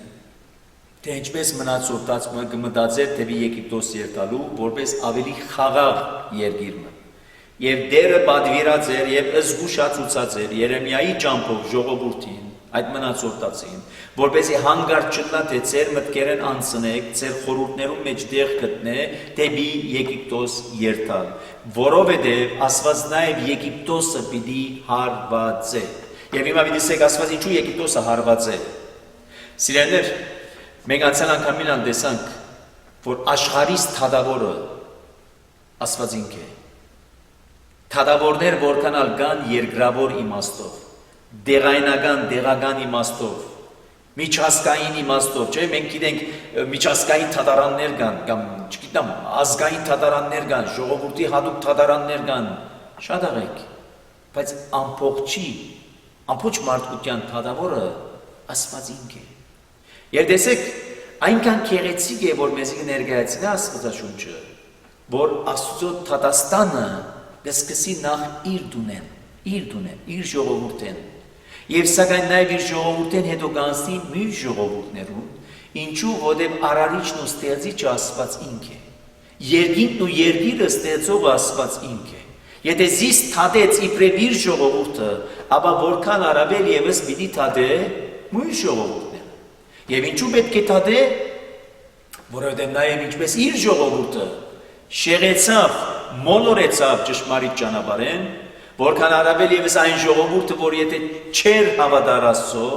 թե ինչպես մնացորդած կմտածեր դեպի Եգիպտոս երթալու, որպես ավելի խաղաղ երկիր մը։ Եվ դերը պատվիրած էր եւ զգուշացուցած էր Երեմիայի ճամփով ժողովրդին, այդ մնացորդածին, որպեսզի հանգարտ չտնա, թե ձեր մտքերն անցնեք, ձեր խորհուրդներում մեջ դեղ գտնե դեպի Եգիպտոս երթալ, որովհետեւ Աստված նաեւ Եգիպտոսը պիտի հարվածե։ Եվ հիմա պիտի ասեք Աստված ինչու Եգիպտոսը հարվածե։ Սիրելիներ, մենք անցյալ անգամին տեսանք, որ աշխարհից թադավորը Աստված ինք է։ Թադավորներ որքանալ կան երկրավոր իմաստով, դեղական իմաստով, միջազգային իմաստով, չէ՞, մենք գիտենք միջազգային թադարաններ կան, կամ չգիտեմ, ազգային թադարաններ կան, ժողովրդի հատուկ թադարաններ կան, շատ աղեք, բայց ամբողջ մարդկության թադավորը Աստված ինք է։ Եվ տեսեք, այնքան գեղեցիկ է, որ մեզ ներկայացնի Աստվածաշունչը, որ Աստծո Թադաստանը կսկսի նախ իր դունեն, իր ժողովուրդեն, եւ սակայն նաեւ իր ժողովուրդեն հետո կանցնի մյուս ժողովուրդներուն, ինչու որտեւ արարիչն ու ստեղծիչը Աստված ինք է, երկինքն ու երկիրը ստեղծողը Աստված ինք է։ Եթե զիս թադեց իբրև իր ժողովուրդը, ապա որքան առավել եւս պիտի թադե մյուս ժողովուրդները։ Եվ ինչու պետք է թադե, որովհետեւ նաեւ ինչպես իր ժողովուրդը շեղեցավ, մոլորեցավ ճշմարիտ ճանապարհեն, որքան առավել եւս այն ժողովուրդը, որ եթե չեր հավատար Աստծո,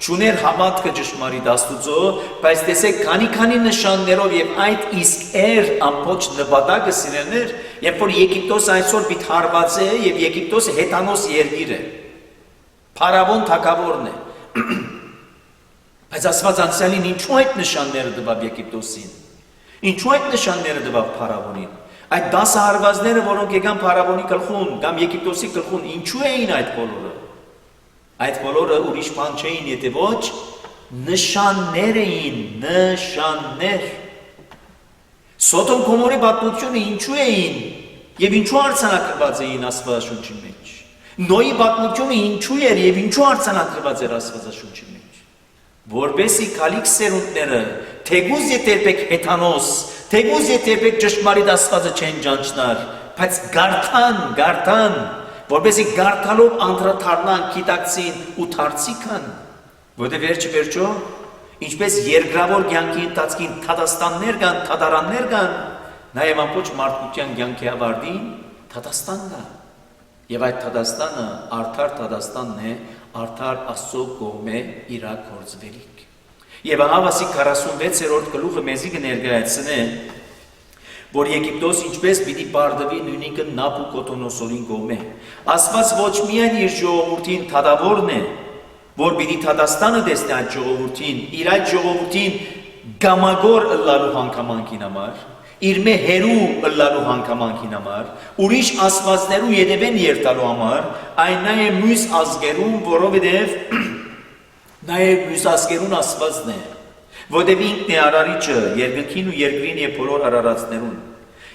չուներ հավատքը ճշմարիտ Աստուծո, բայց տեսեք քանի նշաններով եւ այդ իսկ ամբողջ նպատակը սիրելներ, երբ որ Եգիպտոսը այսօր պիտի հարվածե եւ Եգիպտոսը հեթանոս երկիր է, փարավոն թագավորն է։ Բայց Աստված անցյալին ինչու այդ նշանները տվավ Եգիպտոսին, ինչու այդ նշանները տվավ փարավոնին։ Այդ 10 հարվածները, որոնք եկան փարավոնի գլխուն կամ Եգիպտոսի գլխուն, ինչու էին այդ բոլորը։ Այդ բոլորը ուրիշ բան չէին, եթե ոչ նշաններ էին, նշաններ։ Սոդոմ Գոմորի պատմությունը ինչու էին եւ ինչու արձանագրված էին Աստվածաշունչի մեջ։ Նոյի պատմությունը ինչու էր եւ ինչու արձանագրված էր Աստվածաշունչի մեջ։ Որպեսի քալիք սերունդները, թեգուզ եթերբեք հեթանոս, թեգուզ եթերբեք ճշմարիտ Աստվածը չեն ճանչնար, բայց գարթան, որպեսի գարթալով անդրադառնան, գիտակցին ու դարձիկան, որտեղ վերջո, ինչպես երկրավոր կյանքի ընթացքին թադաստաններ կան, թադարաններ կան, նաև ամբողջ մարդկության կյանքի ավարտին թադաստան կա։ Եվ այդ թադաստանը արդար թադաստանն է, արդար Աստծո կողմէ իրագործվելիք։ Եվ ահավասիկ 46-րդ գլուխը մեզի կներկայացնե, որ Եգիպտոս ինչպես պիտի պարտվի նույնիկն Նաբուկոդոնոսորին կողմէ։ Աստված ոչ միայն իր ժողովրդին թադավորն է, որ պիտի թադաստանը տեսնի այդ ժողովրդին, իր այդ ժողովրդին գամագոր ըլլալու հանգամանքին համար, իրմե հերու ըլլալու հանգամանքին համար, ուրիշ ասվածներու ետևեն երթալու համար, այն նաև մյուս ազգերուն, որովհետև նաև մյուս ազգերուն ասվածն է, որովհետև ինքն է արարիչը, երկնքին ու երկրին եւ բոլոր արարածներուն։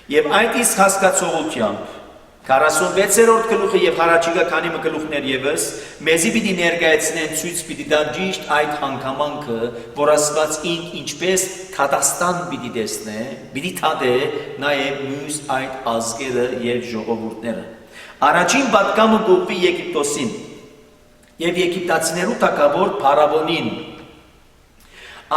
Եվ այդ իսկ հասկացողությամբ 46-րդ գլուխը եւ հարաճիգա քանի մը գլուխներ եւս մեզի պիտի ներկայացնեն ցույց պիտի տա ճիշտ այդ հանգամանքը, որ Աստված ինք ինչպես Թադաստան պիտի տեսնե, պիտի թադե նաեւ մյուս այդ ազգերը եւ ժողովուրդները։ Առաջին պատգամը գուղվի Եգիպտոսին եւ եգիպտացիներու թագավոր Փարավոնին։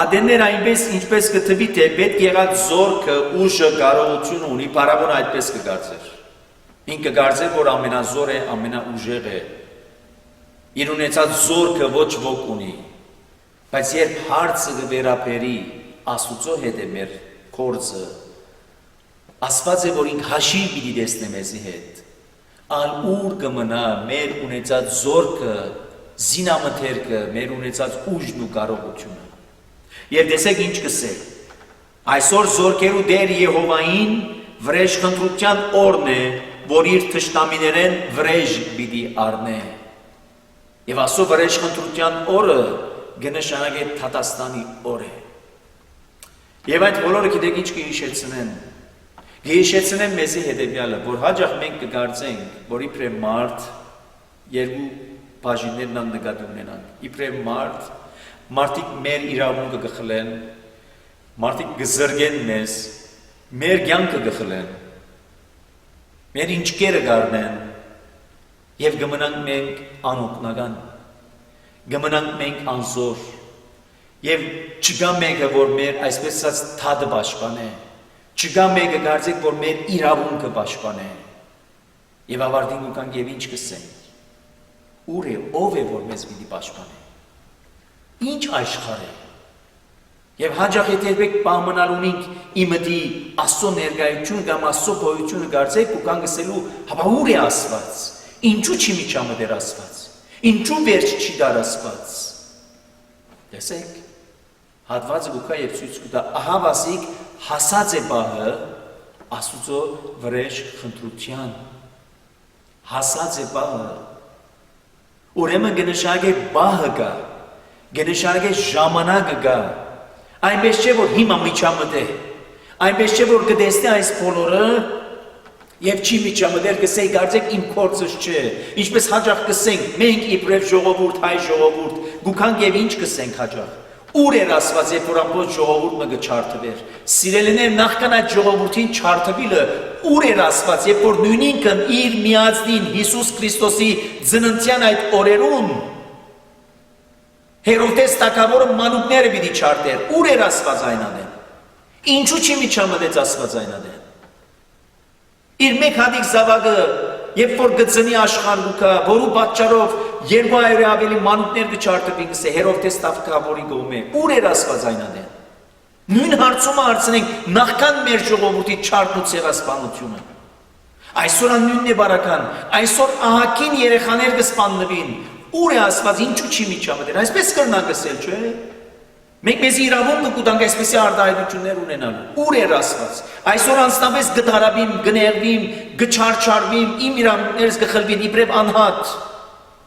Ադեններ այնպես ինչպես կթվի թե պետք եղած զորքը ուժը կարողություն ունի, Փարավոնը այդպես կգարձեր։ Ինքը գարձեր, որ ամենազոր է, ամենաուժեղ է, իր ունեցած զորքը ոչ ոք ունի, բայց երբ հարցը կվերապերի Աստուծո հետ է մեր կորձը, ասված է, որ ինք հաշիվ պիտի տեսնե մեզի հետ, ալ ուր կմնա մեր ունեցած զորքը, զինամթերքը, մեր ունեցած ուժն ու կարողությունը։ Եվ տեսեք ինչ կսե, այսօր զորքերու դեր Եհովային վրեժխնդրության օրն է, որ իր թշնամիներեն վրեժ պիտի առնե։ Եվ ասո վրեժխնդրության օրը կնշանակե Թադաստանի օր է։ Եվ այդ բոլորը գիտեք ինչ կհիշեցնեն։ Կհիշեցնեն մեզի հետևյալը, որ հաճախ մենք կգարձենք, որ իբրև մարդ երկու բաժիններն ան նկատի ունենանք։ Իբրև մարդիկ մեր իրավունքը կխլեն, մարդիկ կզրգեն մեզ, մեր կյանքը կխլեն, մեր ինչկերը գարնեն և գմնանք մենք անօգնական, գմնանք մենք անզոր և չգա մեկը, որ մեր այսպես ասած թադը պաշտպանե, չգա մեկը կարծեք, որ մեր իրավունքը պաշտպանե և ավարտին ու կանք և ինչ կսենք, ուր է, ով է, որ մեզ պիտի պաշտպանե, ինչ աշխարհ է, և հաճախ եթե երբեք պահմանալ ունենք իմըտի Աստծո ներկայությունը կամ Աստծո գոյությունը կարծեք ու կան գսելու, հապա ուր է Աստված, ինչու չի միջամտեր Աստված, ինչու վերջ չի դար Աստված, տեսեք, հատվածը գուկա և ցույց կտա, ահա վասիկ հասած է բահը Աստուծո վրեժ խնդրության, հասած է բահը, ուրեմն կնշանակե բահը գա, կնշանակե ժամանակը գա, այնպես չէ, որ հիմա միջամտ է, այնպես չէ, որ կտեսնի այս բոլորը և չի միջամտեր կսեի կարծեք իմ կործս չէ, ինչպես հաճախ կսենք, մենք իբրև ժողովուրդ, հայ ժողովուրդ, գուքանք և ինչ կսենք հաճախ, ուր էր ասված, երբ որ ամբողջ ժողովուրդը կչարթվեր, սիրելիներ նախքան այդ ժողովրդին չարթվիլը, ուր էր ասված, երբ որ նույնինքն իր միածնին Հիսուս Քրիստոսի ծննդյան այդ օրերուն Հերովդես թագավորը մանուկները պիտի չարտեր, ուր էր Աստված այն անեն, ինչու չի միջամտեց Աստված այն անեն, իր մեկ հատիկ զավակը, երբ որ գծնի աշխարհուկա, որու պատճառով 200 ավելի մանուկներ կչարտրվին գսե Հերովդես թագավորի կողմէ, ուր էր Աստված այն անեն, նույն հարցումը հարցնենք նախքան մեր ժողովրդի չարտ ու ցեղասպանությունը, այսօր նույնն է բարական, այսօր ահագին երեխաներ կսպանվին, ուր է Աստված, ինչու չի միջամտեր, այսպես կրնանք ասել, չէ՞։ Մենք մեզ իրավունք կուտանք այսպեսի արտահայտություններ ունենալու, ուր էր Աստված, այսօր անձնապես կդարաբիմ, կներվիմ, կչարչարվիմ, իմ իրավունքներս կխլվին իբրև անհատ,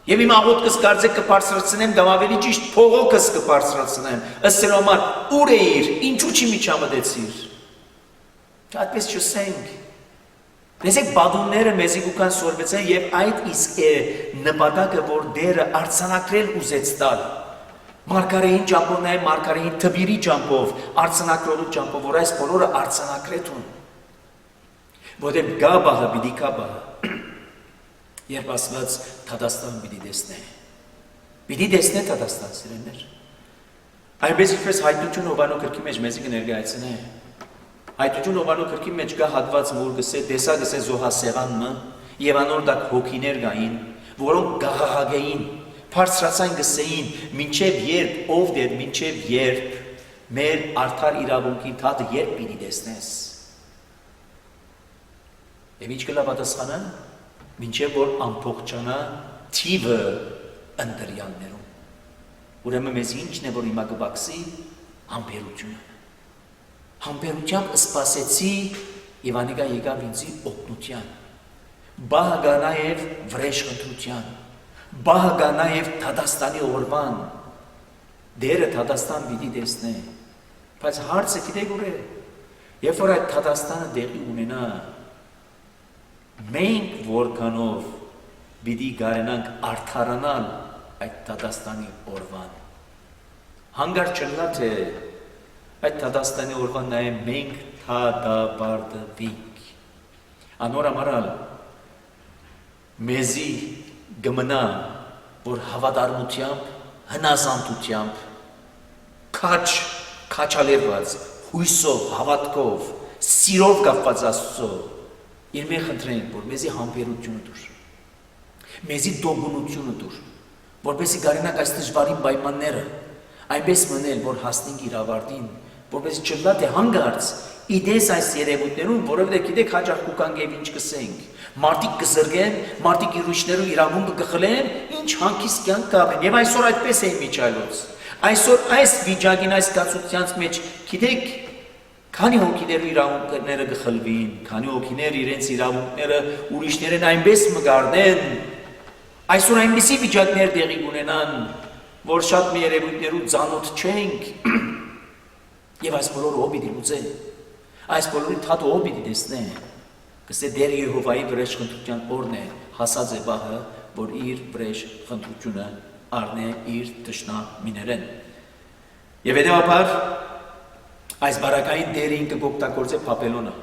և իմ աղոթքս կարծեք կբարձրացնեմ, կամ ավելի ճիշտ փողոքս կբարձրացնեմ, ըստ համար, ուր էիր, ինչու չի միջամտեցիր, այդպես չսենք, տեսեք բադունները մեզի գուկան սորվեցեն և այդ իսկ է նպատակը, որ դերը արձանակրել ուզեց տալ, մարգարեին ճամպով նաև մարգարեին թվիրի ճամպով, արձանակրոլու ճամպով, որ այս բոլորը արձանակրետուն, որև գա բահը, պիտի կա բահը, երբ ասված Թադաստան պիտի տեսնե Թադաստան սիրելիներ, այնպես ինչպես հայտնություն Հովանու գրքի մեջ մեզի կներկայացնե, Հայտնություն Հովանու գրքի մեջ կա հատված, որ գսե տեսա գսե զոհասեղանը եւ անոր դակ հոգիներ գային, որոնք գաղաղագեին, բարձրացան գսեին, մինչեւ երբ ով դեր, մինչեւ երբ մեր արդար իրավունքի թաթը երբ պիտի տեսնես։ Եվ ինչ կլա պատասխանը, մինչեւ որ ամփոփչանա թիվը ընտրյաններում։ Ուրեմն մեզ ինչն է, որ հիմա կբացի ամբերությունը։ Համբերությամբ սպասեցի եւ անիկա եկավ ինձի օգնության։ Բահ գա նաեւ վրեժ խնդրության։ Բահ գա նաեւ Թադաստանի օրվան։ Դերը Թադաստան պիտի տեսնե։ Բայց հարցը գիտեք ուր է։ Երբ որ այդ Թադաստանը դեղի ունենա, մենք որքանով պիտի կարենանք արդարանալ այդ Թադաստանի օրվան։ Հանգար չլա թե այդ Թադաստանի օրվան նաև մենք թադաբարդվենք։ Անոր ամարալ մեզի գմնա, որ հավատարմությամբ, հնազանդությամբ, քաչալերված, հույսով, հավատքով, սիրով կապված Աստծո, իր մենք խնդրենք, որ մեզի համբերությունը դուր, մեզի դողունությունը դուր, որպեսզի կարենանք այս դժվարին պայմանները այնպես մնել, որ հասնենք իր ավարտին, որպեսզի չլա թե հանգարց իդես այս երևույթներում, որովհետև գիտեք հաճախ կուկանք եւ ինչ կսենք, մարդիկ կզրգեն, մարդիկ ուրիշներու իրավունքը կխլեն, ինչ հանգիստ կյանք կապեն, եւ այսօր այդպես է միջայլոց։ Այսօր այս վիճակին, այս կացությունց մեջ, գիտեք, քանի հոգիներու իրավունքները կխլվին, քանի հոգիներ իրենց իրավունքները ուրիշներեն այնպես մգարնեն, այսօր այնպիսի վիճակներ տեղի կունենան, որ շատ մի երևույթներու ծանոթ չենք, եւ այս բոլորը ով պիտի լուծեն, այս բոլորի թաթը ով պիտի տեսնեն, կսե դեր Եհովայի վրեժ խնդրության օրն է, հասած է բահը, որ իր վրեժ խնդրությունը առնե իր թշնամիներեն։ Եվ հետևաբար այս բարակային դերին կգոպտագործե Բաբելոնը,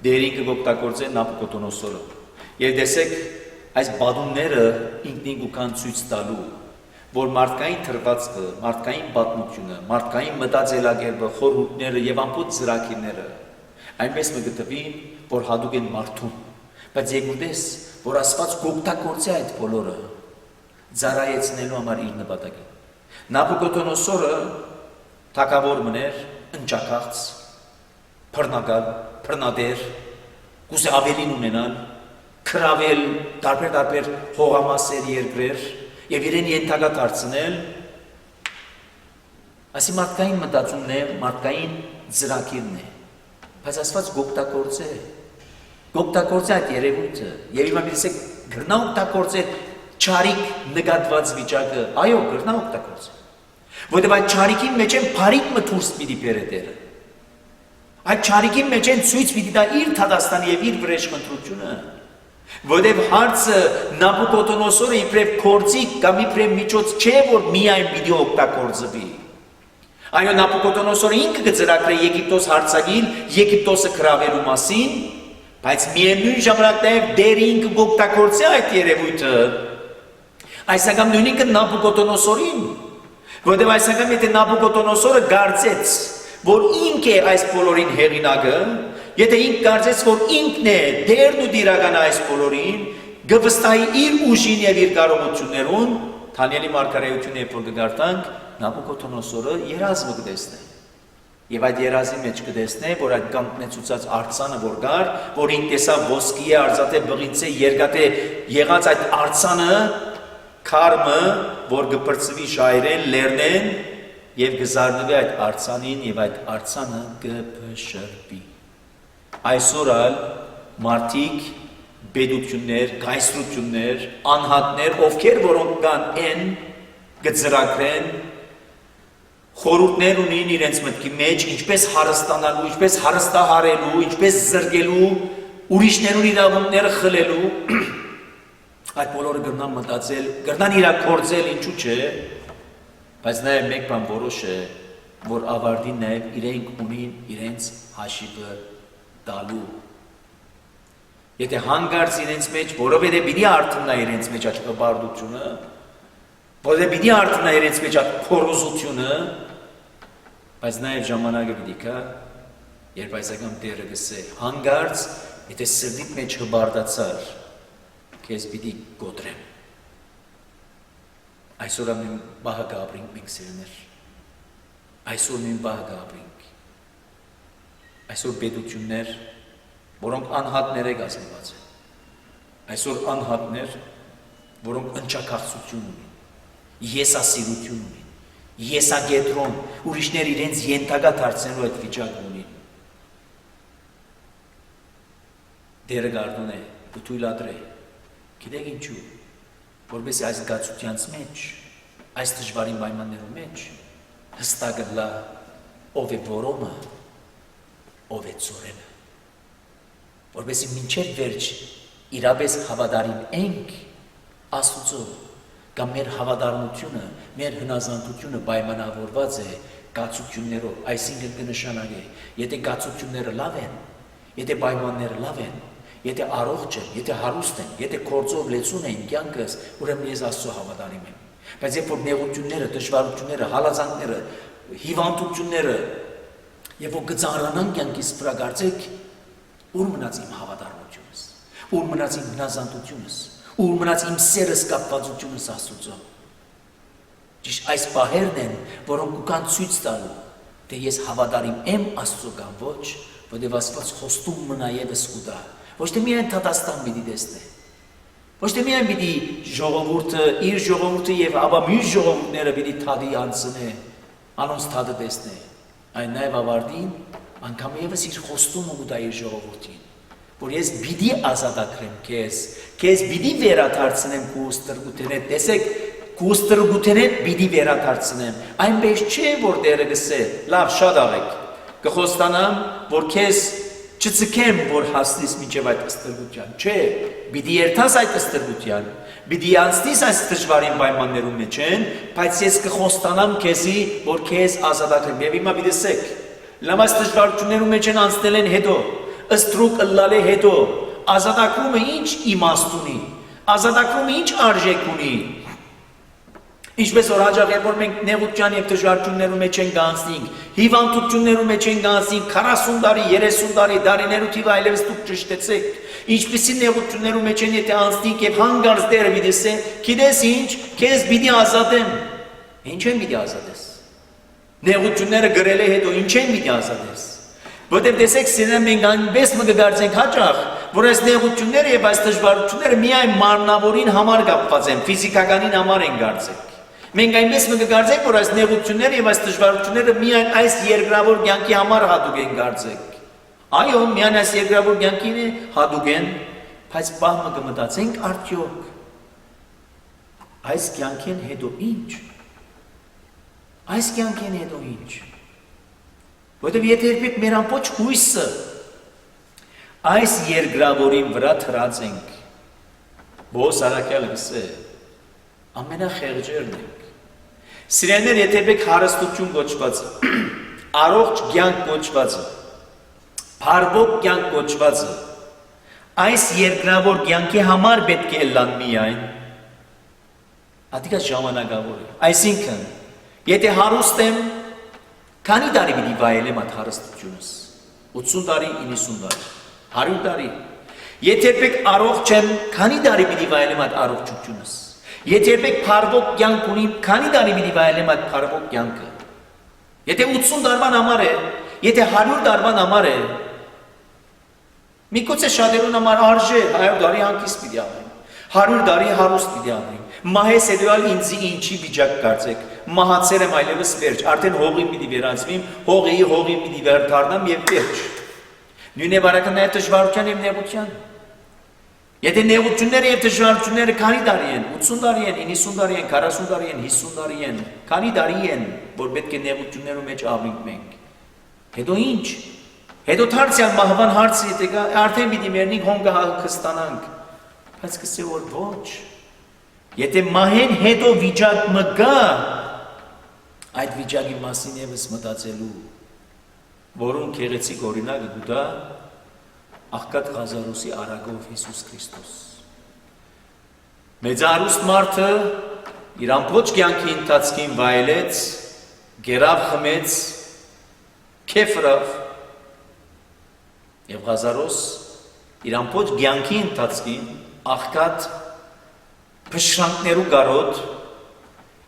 դերին կգոպտագործե Նաբուկոդոնոսորը։ Եվ տեսեք այս բադումները ինքնին կան ցույց տալու, որ մարդկային թրվածքը, մարդկային պատմությունը, մարդկային մտածելակերպը, խորհուրդները եւ ամբողջ ծրագիրները այնպես մգտվին, որ հատուկ են մարդուն, բայց եկուտես, որ Աստված կօգտագործի այդ բոլորը ծառայեցնելու համար իր նպատակին։ Նաբուկոդոնոսորը թագավոր մներ, ընճակաղց, բռնակալ, բռնադեր, կուզե ավելին ունենալ, քրավել տարբեր հողամասեր երկրեր եւ իրեն ենթակա դարձնել, ասի մարդկային մտածումն է, մարդկային ծրագիրն է, բայց Աստված գոպտագործե այդ երևույթը եւ հիմա դեսեք գրնա օգտագործե չարիք նկատված վիճակը, այո, գրնա օգտագործե, որտեղ այդ չարիքի մեջ են բարիք մթուրս պիտի բերետերը, այդ չարիքի մեջ են ցույց պիտի դա իր Թադաստանի եւ իր վրեժ խնդրությունը, որտեղ հարցը Նաբուկոդոնոսորը իբրև կորցիկ կամ իբրև միջոց չէ, որ միայն պիտի օգտագործվի։ Այո, Նաբուկոդոնոսորը ինքը կծրագրե Եգիպտոս հարձակել, Եգիպտոսը գրավելու մասին, բայց միևնույն ժամանակ նաև դերը ինքը կօգտագործի այդ երևույթը։ Այսինքն նույնիսկ Նաբուկոդոնոսորին, որտեղ այսինքն եթե Նաբուկոդոնոսորը կարծեց, որ ինք է այս բոլորին հեղինակը, եթե ինք կարծեց, որ ինքն է դերն ու դիրականը այս բոլորին, գվստահի իր ուժին եւ իր կարողություններուն, Դանիելի մարգարեությունը երբ որ կգարտանք, Նաբուկոդոնոսորը երազը կտեսնե։ Եվ այդ երազի մեջ կտեսնե, որ այդ կանգնեցուցած արձանը որ կար, որ ինք տեսավ ոսկի է, արծաթե, բղինցե, երկաթե եղած այդ արձանը, քարմը, որ կպրծվի շայրեն, լերնեն եւ կզարնվի այդ արձանին եւ այդ արձանը կփշրվի։ Այսօր ալ մարդիկ, բեդություններ, գայսրություններ, անհատներ, ովքեր որոնք կան են, կծրագրեն, խորհուրդներ ունին իրենց մտքի մեջ, ինչպես հարստանալու, ինչպես հարստահարելու, ինչպես զրկելու, ուրիշներուն իրավունքները խլելու, այդ բոլորը գրնան մտածել, գրնան իրագործել, ինչու չէ, բայց նաև մեկ բան որոշ է, որ ավարտին նաև իրենք ունին իրենց հաշիվը տալու։ Եթե հանգարց իրենց մեջ, որովհետև պիտի արթնա իրենց մեջ այդ հպարտությունը, որովհետև պիտի արթնա իրենց մեջ այդ քորոզությունը, բայց նաև ժամանակը պիտի կա, երբ այսական Տերը գսե, հանգարց, եթե սրտիդ մեջ հպարտացար, քեզ պիտի գոտրեմ։ Այսօր ամեն բահը կապրինք մենք սիրներ, այսօր մին բահը կապրինք, այսօր պետություններ, որոնք անհատներ է գազմված են, այսօր անհատներ, որոնք ընճակաղցություն ունին, եսասիրություն ունին, եսագետրոն, ուրիշներ իրենց ենթակա դարձնելու այդ վիճակ ունին, դերը գարդուն է ու թույլատրե։ Գիտեք ինչու, որովհետեւ այս գացությանց մեջ, այս դժվարին պայմաններում մեջ հստակ լա ով է որոմը, ով է ծորենը։ Որովհետեւ մինչև վերջ իրապես հավատարիմ ենք Աստծո, կամ մեր հավատարմությունը, մեր հնազանդությունը պայմանավորված է գացություններով, այսինքն կնշանակե, եթե գացությունները լավ են, եթե պայմանները լավ են, եթե առողջ են, եթե հարուստ են, եթե գործով լեցուն են կյանքս, ուրեմն ես Աստծո հավատարիմ եմ։ Բայց երբ որ նեղությունները, դժվարությունները, հալածանքները, հիվանդությունները եւ որ գծարանան կյանքից վրա գարցեք, ուր մնաց իմ հավատարմությունս, ուր մնաց իմ հնազանդությունս, ուր մնաց իմ սերս կապվածությունս Աստծո։ Ճիշտ այս պահերն են, որոնք կան ցույց տալու, թե ես հավատարիմ եմ Աստծո կամ ոչ, որտեղ Աստված խոստում մնա եւս կուտա։ Ոչ թե միայն Թատաստան պիտի տեսնե, ոչ թե միայն պիտի ժողովուրդը, իր ժողովուրդը եւ ապա մյուս ժողովուրդները պիտի թադի անցնե, անոնց թադը տեսնե, այն նաեւ ավարտին անգամ եւս իր խոստումը կուտա իր ժողովրդին, որ ես պիտի ազատագրեմ քեզ պիտի վերադարձնեմ քո ստրգութենետ, տեսեք, քո ստրգութենետ պիտի վերադարձնեմ, այնպես չէ որ Տերը գսե, լավ շատ աղեք, կխոստանամ, որ քեզ չծկեմ, որ հասնես մինչև այդ ստրգության, չէ, պիտի երթաս այդ ստրգության, պիտի անցնես այս դժվարին պայմաններում մեջ են, բայց ես կխոստանամ քեզի, որ քեզ ազատագրեմ, եւ հիմա պիտի տեսեք, լավ այս դժվարություններում մեջ են անցնել են հետո, ստրուկ ըլլալե հետո, ազատագրումը ինչ իմաստ ունի, ազատագրումը ինչ արժեք ունի, ինչպես որ հաջող երբ որ մենք նեղության եւ դժվարություններում մեջ ենք անցնենք, հիվանդություններում մեջ ենք անցնենք 40 տարի, 30 տարի, դարիներու թիվը այլևս դուք ճշտեցեք, ինչպեսի նեղություններում մեջ են եթե անցնենք եւ հանգարց Տերը պիտի ասե, գիտես ինչ, քեզ պիտի ազատեմ, ինչ եմ պիտի ազատես, նեղությունները գրել է հետո ինչ եմ պիտի ազատես, որտեղ տեսեք սիրեմ մենք այնպես մգդարձենք հաճախ, որ այս նեղությունները եւ այս դժվարությունները միայն մարմնավորին համար կապված են, ֆիզիկականին համար են գարձեք։ Մենք այնպես մգդարձենք, որ այս նեղությունները եւ այս դժվարությունները միայն այս երկրավոր կյանքի համար հատուկ են գարձեք։ Այո, միայն այս երկրավոր կյանքին է հատուկ են, բայց բահմը կմտածենք արդյոք այս կյանքին հետո ինչ։ Այս կյանքին հետո ինչ։ Որտեւ եթե երբեք մեր ամբողջ հույսը այս երկրավորին վրա թրածենք, Բոս Արաքյալը գսե, ամենախեղճերն ենք։ Սիրելիներ, եթե երբեք հարստություն կոչվածը, առողջ կյանք կոչվածը, փառվող կյանք կոչվածը, այս երկրավոր կյանքի համար պետք է լան միայն, ադիկա ժամանակավոր է։ Այսինքն, եթե հարուստ եմ, քանի տարի պիտի վայելեմ այդ հարստությունս, 80 տարի, 90 տարի, 100 տարի, եթե երբեք առողջ եմ, քանի տարի պիտի վայելեմ այդ առողջությունս, եթե երբեք փառվող կյանք ունիմ, քանի տարի պիտի վայելեմ այդ փառվող կյանքը, եթե 80 տարվան համար է, եթե 100 տարվան համար է, միգուցե շատերուն համար արժե 100 տարի հանգիստ պիտի անեմ, 100 տարի հարուստ պիտի անեմ, մահես հետո ինձի ինչի վիճակ կարծեք, մահացել եմ այլևս վերջ, արդեն հողի պիտի վերածվիմ, հողի պիտի վերդառնամ եւ վերջ։ Նույն է բարական նաեւ դժվարության եւ նեղության։ Եթե նեղությունները եւ դժվարությունները քանի տարի են, 80 տարի են, 90 տարի են, 40 տարի են, 50 տարի են, քանի տարի են, որ պետք է նեղություններու մեջ ավենք մենք։ Հետո ինչ։ Հետո դարձյալ մահվան հարցը եթե կա, արդեն պիտի մեռնենք հոնգը հանգստանանք։ Բայց կսե որ ոչ։ Եթե մահեն հետո վիճակ մը գա, այդ վիճակի մասին եւս մտածելու, որոնք գեղեցիկ օրինակը գուտա աղքատ Ղազարոսի արագով Հիսուս Քրիստոս։ Մեծարուստ մարդը իր ամբողջ կյանքի ընթացքին վայելեց, գերավ խմեց, քեֆրավ եւ Ղազարոս իր ամբողջ կյանքի ընթացքին աղքատ փշրանքներու գարոտ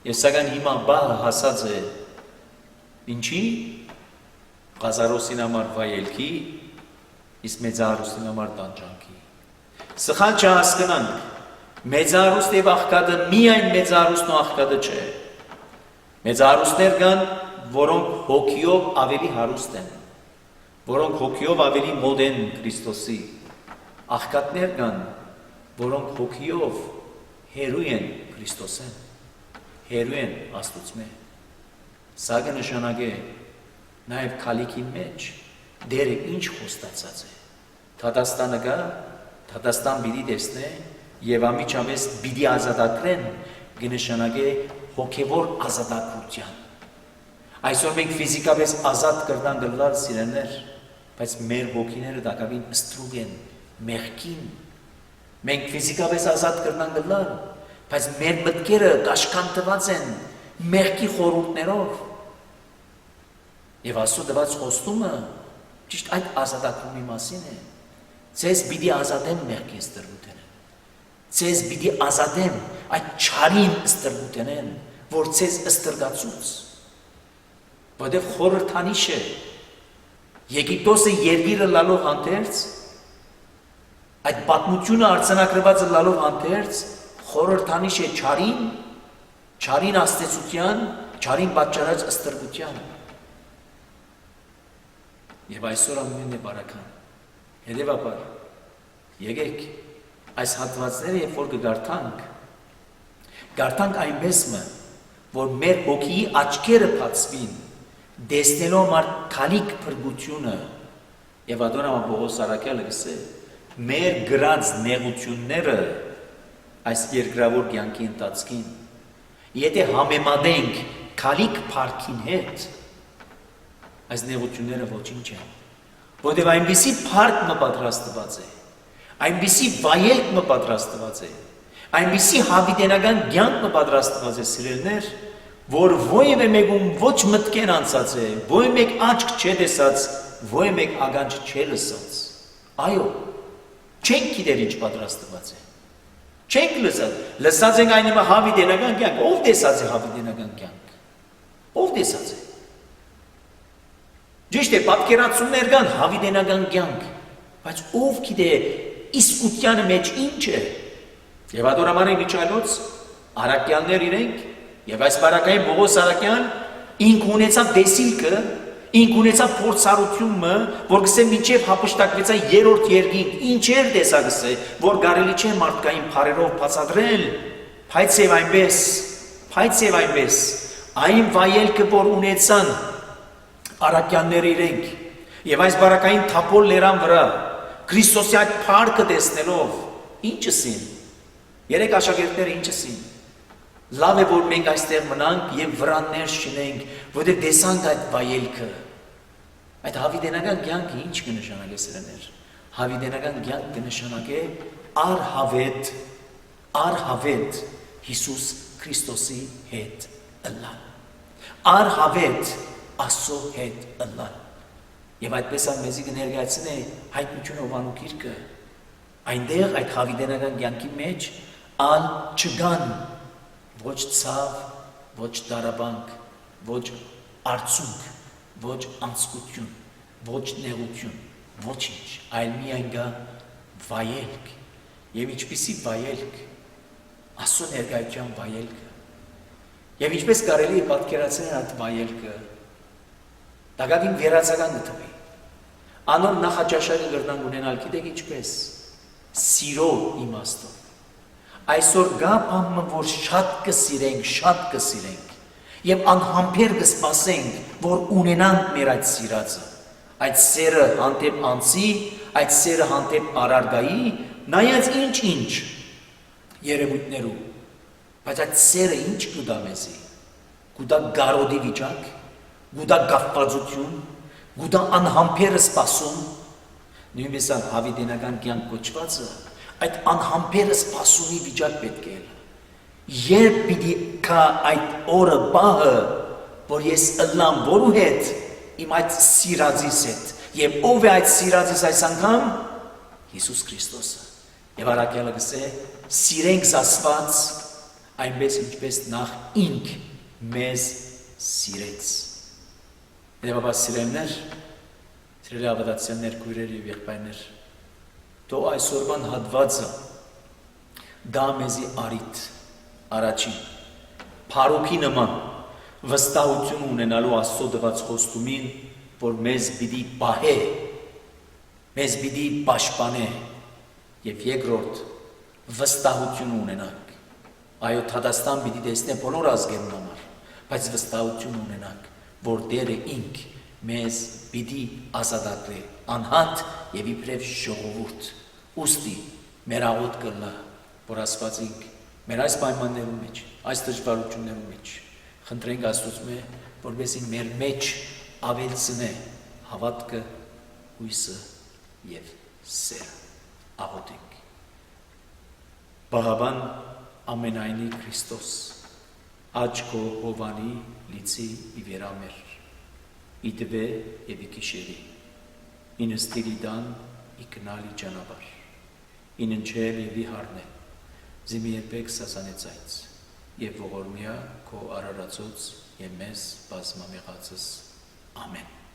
եւ սակայն հիմա բահը հասած է ինչի Ղազարոսին համար վայելքի իսկ մեծարուստին համար տանջանքի սխալ չհասկանանք մեծարուստ եւ աղքատը միայն մեծարուստն ու աղքատը չէ մեծարուստներ կան որոնք հոգիով ավելի հարուստ են որոնք հոգիով ավելի մոտ են Քրիստոսի աղքատներ կան, որոնք հոգիով հերու են Քրիստոսեն, հերու են Աստծո։ Սա կնշանակե նաև քալիքի մեջ դերը ինչ խոստացած է։ Թատաստանը գա, Թատաստան պիտի տեսնե եւ ամիջապես պիտի ազատագրեն, կնշանակե հոգեվոր ազատագրության։ Այսօր մենք ֆիզիկապես ազատ կրտան գլալ սիրելներ, բայց մեր հոգիները դակավին ստրուկ են, մեղքին։ Մենք ֆիզիկապես ազատ կրտան գլալ, բայց մեր մտքերը կաշկանդված են մեղքի խորհուրդներով։ Եվ Աստծո տված խոստումը ճիշտ այդ ազատագրումի մասին է։ Ձեզ պիտի ազատեմ մեղքի ստրուկութենեն։ Ձեզ պիտի ազատեմ այդ չարին ստրուկութենեն, որ ձեզ ստրկացուց։ Որտեվ խորհրդանիշ է Եգիպտոսը երկիրը լալով հանդերձ, այդ պատմությունը արձանագրված լալով հանդերձ, խորհրդանիշ է չարին աստեցության, չարին պատճառած ստրկության։ Եվ այսօր ամենն է բարական։ Հետևաբար, եկեք այս հատվածները, երբ որ կգարթանք այնպես մը, որ մեր հոգիի աչքերը բացվին, տեսնելով քալիք փրկությունը, եւ Ադոնամ Պողոս Արաքյալը գսե, մեր գրած նեղությունները այս երկրավոր կյանքի ընթացքին, եթե համեմատենք քալիք փառքին հետ, այս նեղությունները ոչինչ են, որտեղ այնպիսի փառք մը պատրաստված է, այնպիսի վայելք մը պատրաստված է, այնպիսի հավիտենական կյանք մը պատրաստված է, սիրելներ, որ ովևէ մեկում ոչ մտքեն անցած է, ովևէ մեկ աչք չէ տեսած, ովևէ մեկ ականջ չէ լսած։ Այո, չենք գիտեր ինչ պատրաստված է։ Չենք լսած ենք այն հավիտենական կյանք, ով տեսած է հավիտենական կյանք։ Ով տեսած է։ Ճիշտ է, պատկերացումներ կան հավիտենական կյանք, բայց ով գիտե իսկությանը մեջ ինչ է։ Եվ Ադոնամարի միջայլոց Արաքյալներ իրենք, եւ այս բարակային Պողոս Արաքյան ինք ունեցավ դեսիլքը, ինք ունեցավ փորձառությունը, որ գսե մինչև հապշտակվեցա երրորդ երկինք, ինչեր տեսա գսե, որ կարելի չէ մարդկային փարերով բացատրել, բայց եւ այնպես, այն վայելքը, որ ունեցան Արաքյանները իրենք, եւ այս բարակային թափոր լերան վրա, Քրիստոսի այդ փառքը տեսնելով, ինչսին, երեք աշակերտները ինչսին, լավ է, որ մենք այստեղ մնանք եւ վրաններ շինենք, որտեղ տեսանք այդ վայելքը, այդ հավիտենական կյանքը ինչ կնշանակե սրաներ, հավիտենական կյանք կնշանակե առհավետ Հիսուս Քրիստոսի հետ ըլլալ, առհավետ Աստծո հետ ըլլալ։ Եվ այդպես մեզի կներկայացնե հայտնություն Հովհաննես գիրքը, այնտեղ այդ հավիտենական կյանքի մեջ ալ չկան ոչ ցավ, ոչ դարաբանք, ոչ արցունք, ոչ անցկություն, ոչ նեղություն, ոչինչ, այլ միայն գա վայելք։ Եվ ինչպիսի վայելք, Աստծո ներկայության վայելքը։ Եվ ինչպես կարելի է պատկերացնել այդ վայելքը, դակավին վերացական գտվի։ Անոր նախաճաշակը գրնանք ունենալ, գիտեք ինչպես, սիրո իմաստով։ Այսօր գա բանը, որ շատ կսիրենք, եւ անհամբեր կսպասենք, որ ունենանք մեր այդ սիրածը, այդ սերը հանդեպ անձի, այդ սերը հանդեպ առարգայի, նայած ինչ երևույթներու, բայց այդ սերը ինչ կուտա մեզի, կուտա գարոդի վիճակ, գուտա գաղվածություն, գուտա անհամբերը սպասում, նույնպես ան հավիտենական կյանք կոչվածը, այդ անհամբերը սպասումի վիճակ պետք է։ Երբ պիտի կա այդ օրը բահը, որ ես ըլլամ որու հետ, իմ այդ սիրածիս հետ, եւ ով է այդ սիրածիս այս անգամ, Հիսուս Քրիստոսը։ Եվ Արաքյալը գսե, սիրենք Աստված, այնպես ինչպես նախ ինք մեզ սիրեց։ Եվ սիրելիներ, սիրելի ավետարաններ, քույրեր եւ եղբայրներ, թող այսօրվան հատվածը դա մեզի արիթ առաջին փառուքի նման վստահություն ունենալու Աստծո տված խոստումին, որ մեզ պիտի պահե, մեզ պիտի պաշտպանե, Եվ երկրորդ վստահություն ունենանք։ Այո, Թադաստան պիտի տեսնե բոլոր ազգերուն համար, բայց վստահություն ունենանք, որ Տերը ինք մեզ պիտի ազատագրի անհատ եւ իբրև ժողովուրդ։ Ուստի մեր աղոտ կլա, որ Աստվածինք մեր այս պայմաններում մեջ, այս դժվարություններում մեջ խնդրենք Աստծո, որպեսզի մեր մեջ ավելցնե հավատքը, հույսը եւ սերը։ Աղոթենք։ Բահաբան ամենայնի Քրիստոս, աչքո հովանի լիցի իվերամեր, իդվե եւ իքիշերի, ինստիրիդան իքնալի ճանապարհ, ինընչել եւ իհարնե, զիմի երբեք սասանեցայց, եւ ողորմիա քո արարածոց եւ մեզ բազմամեղածս ամեն։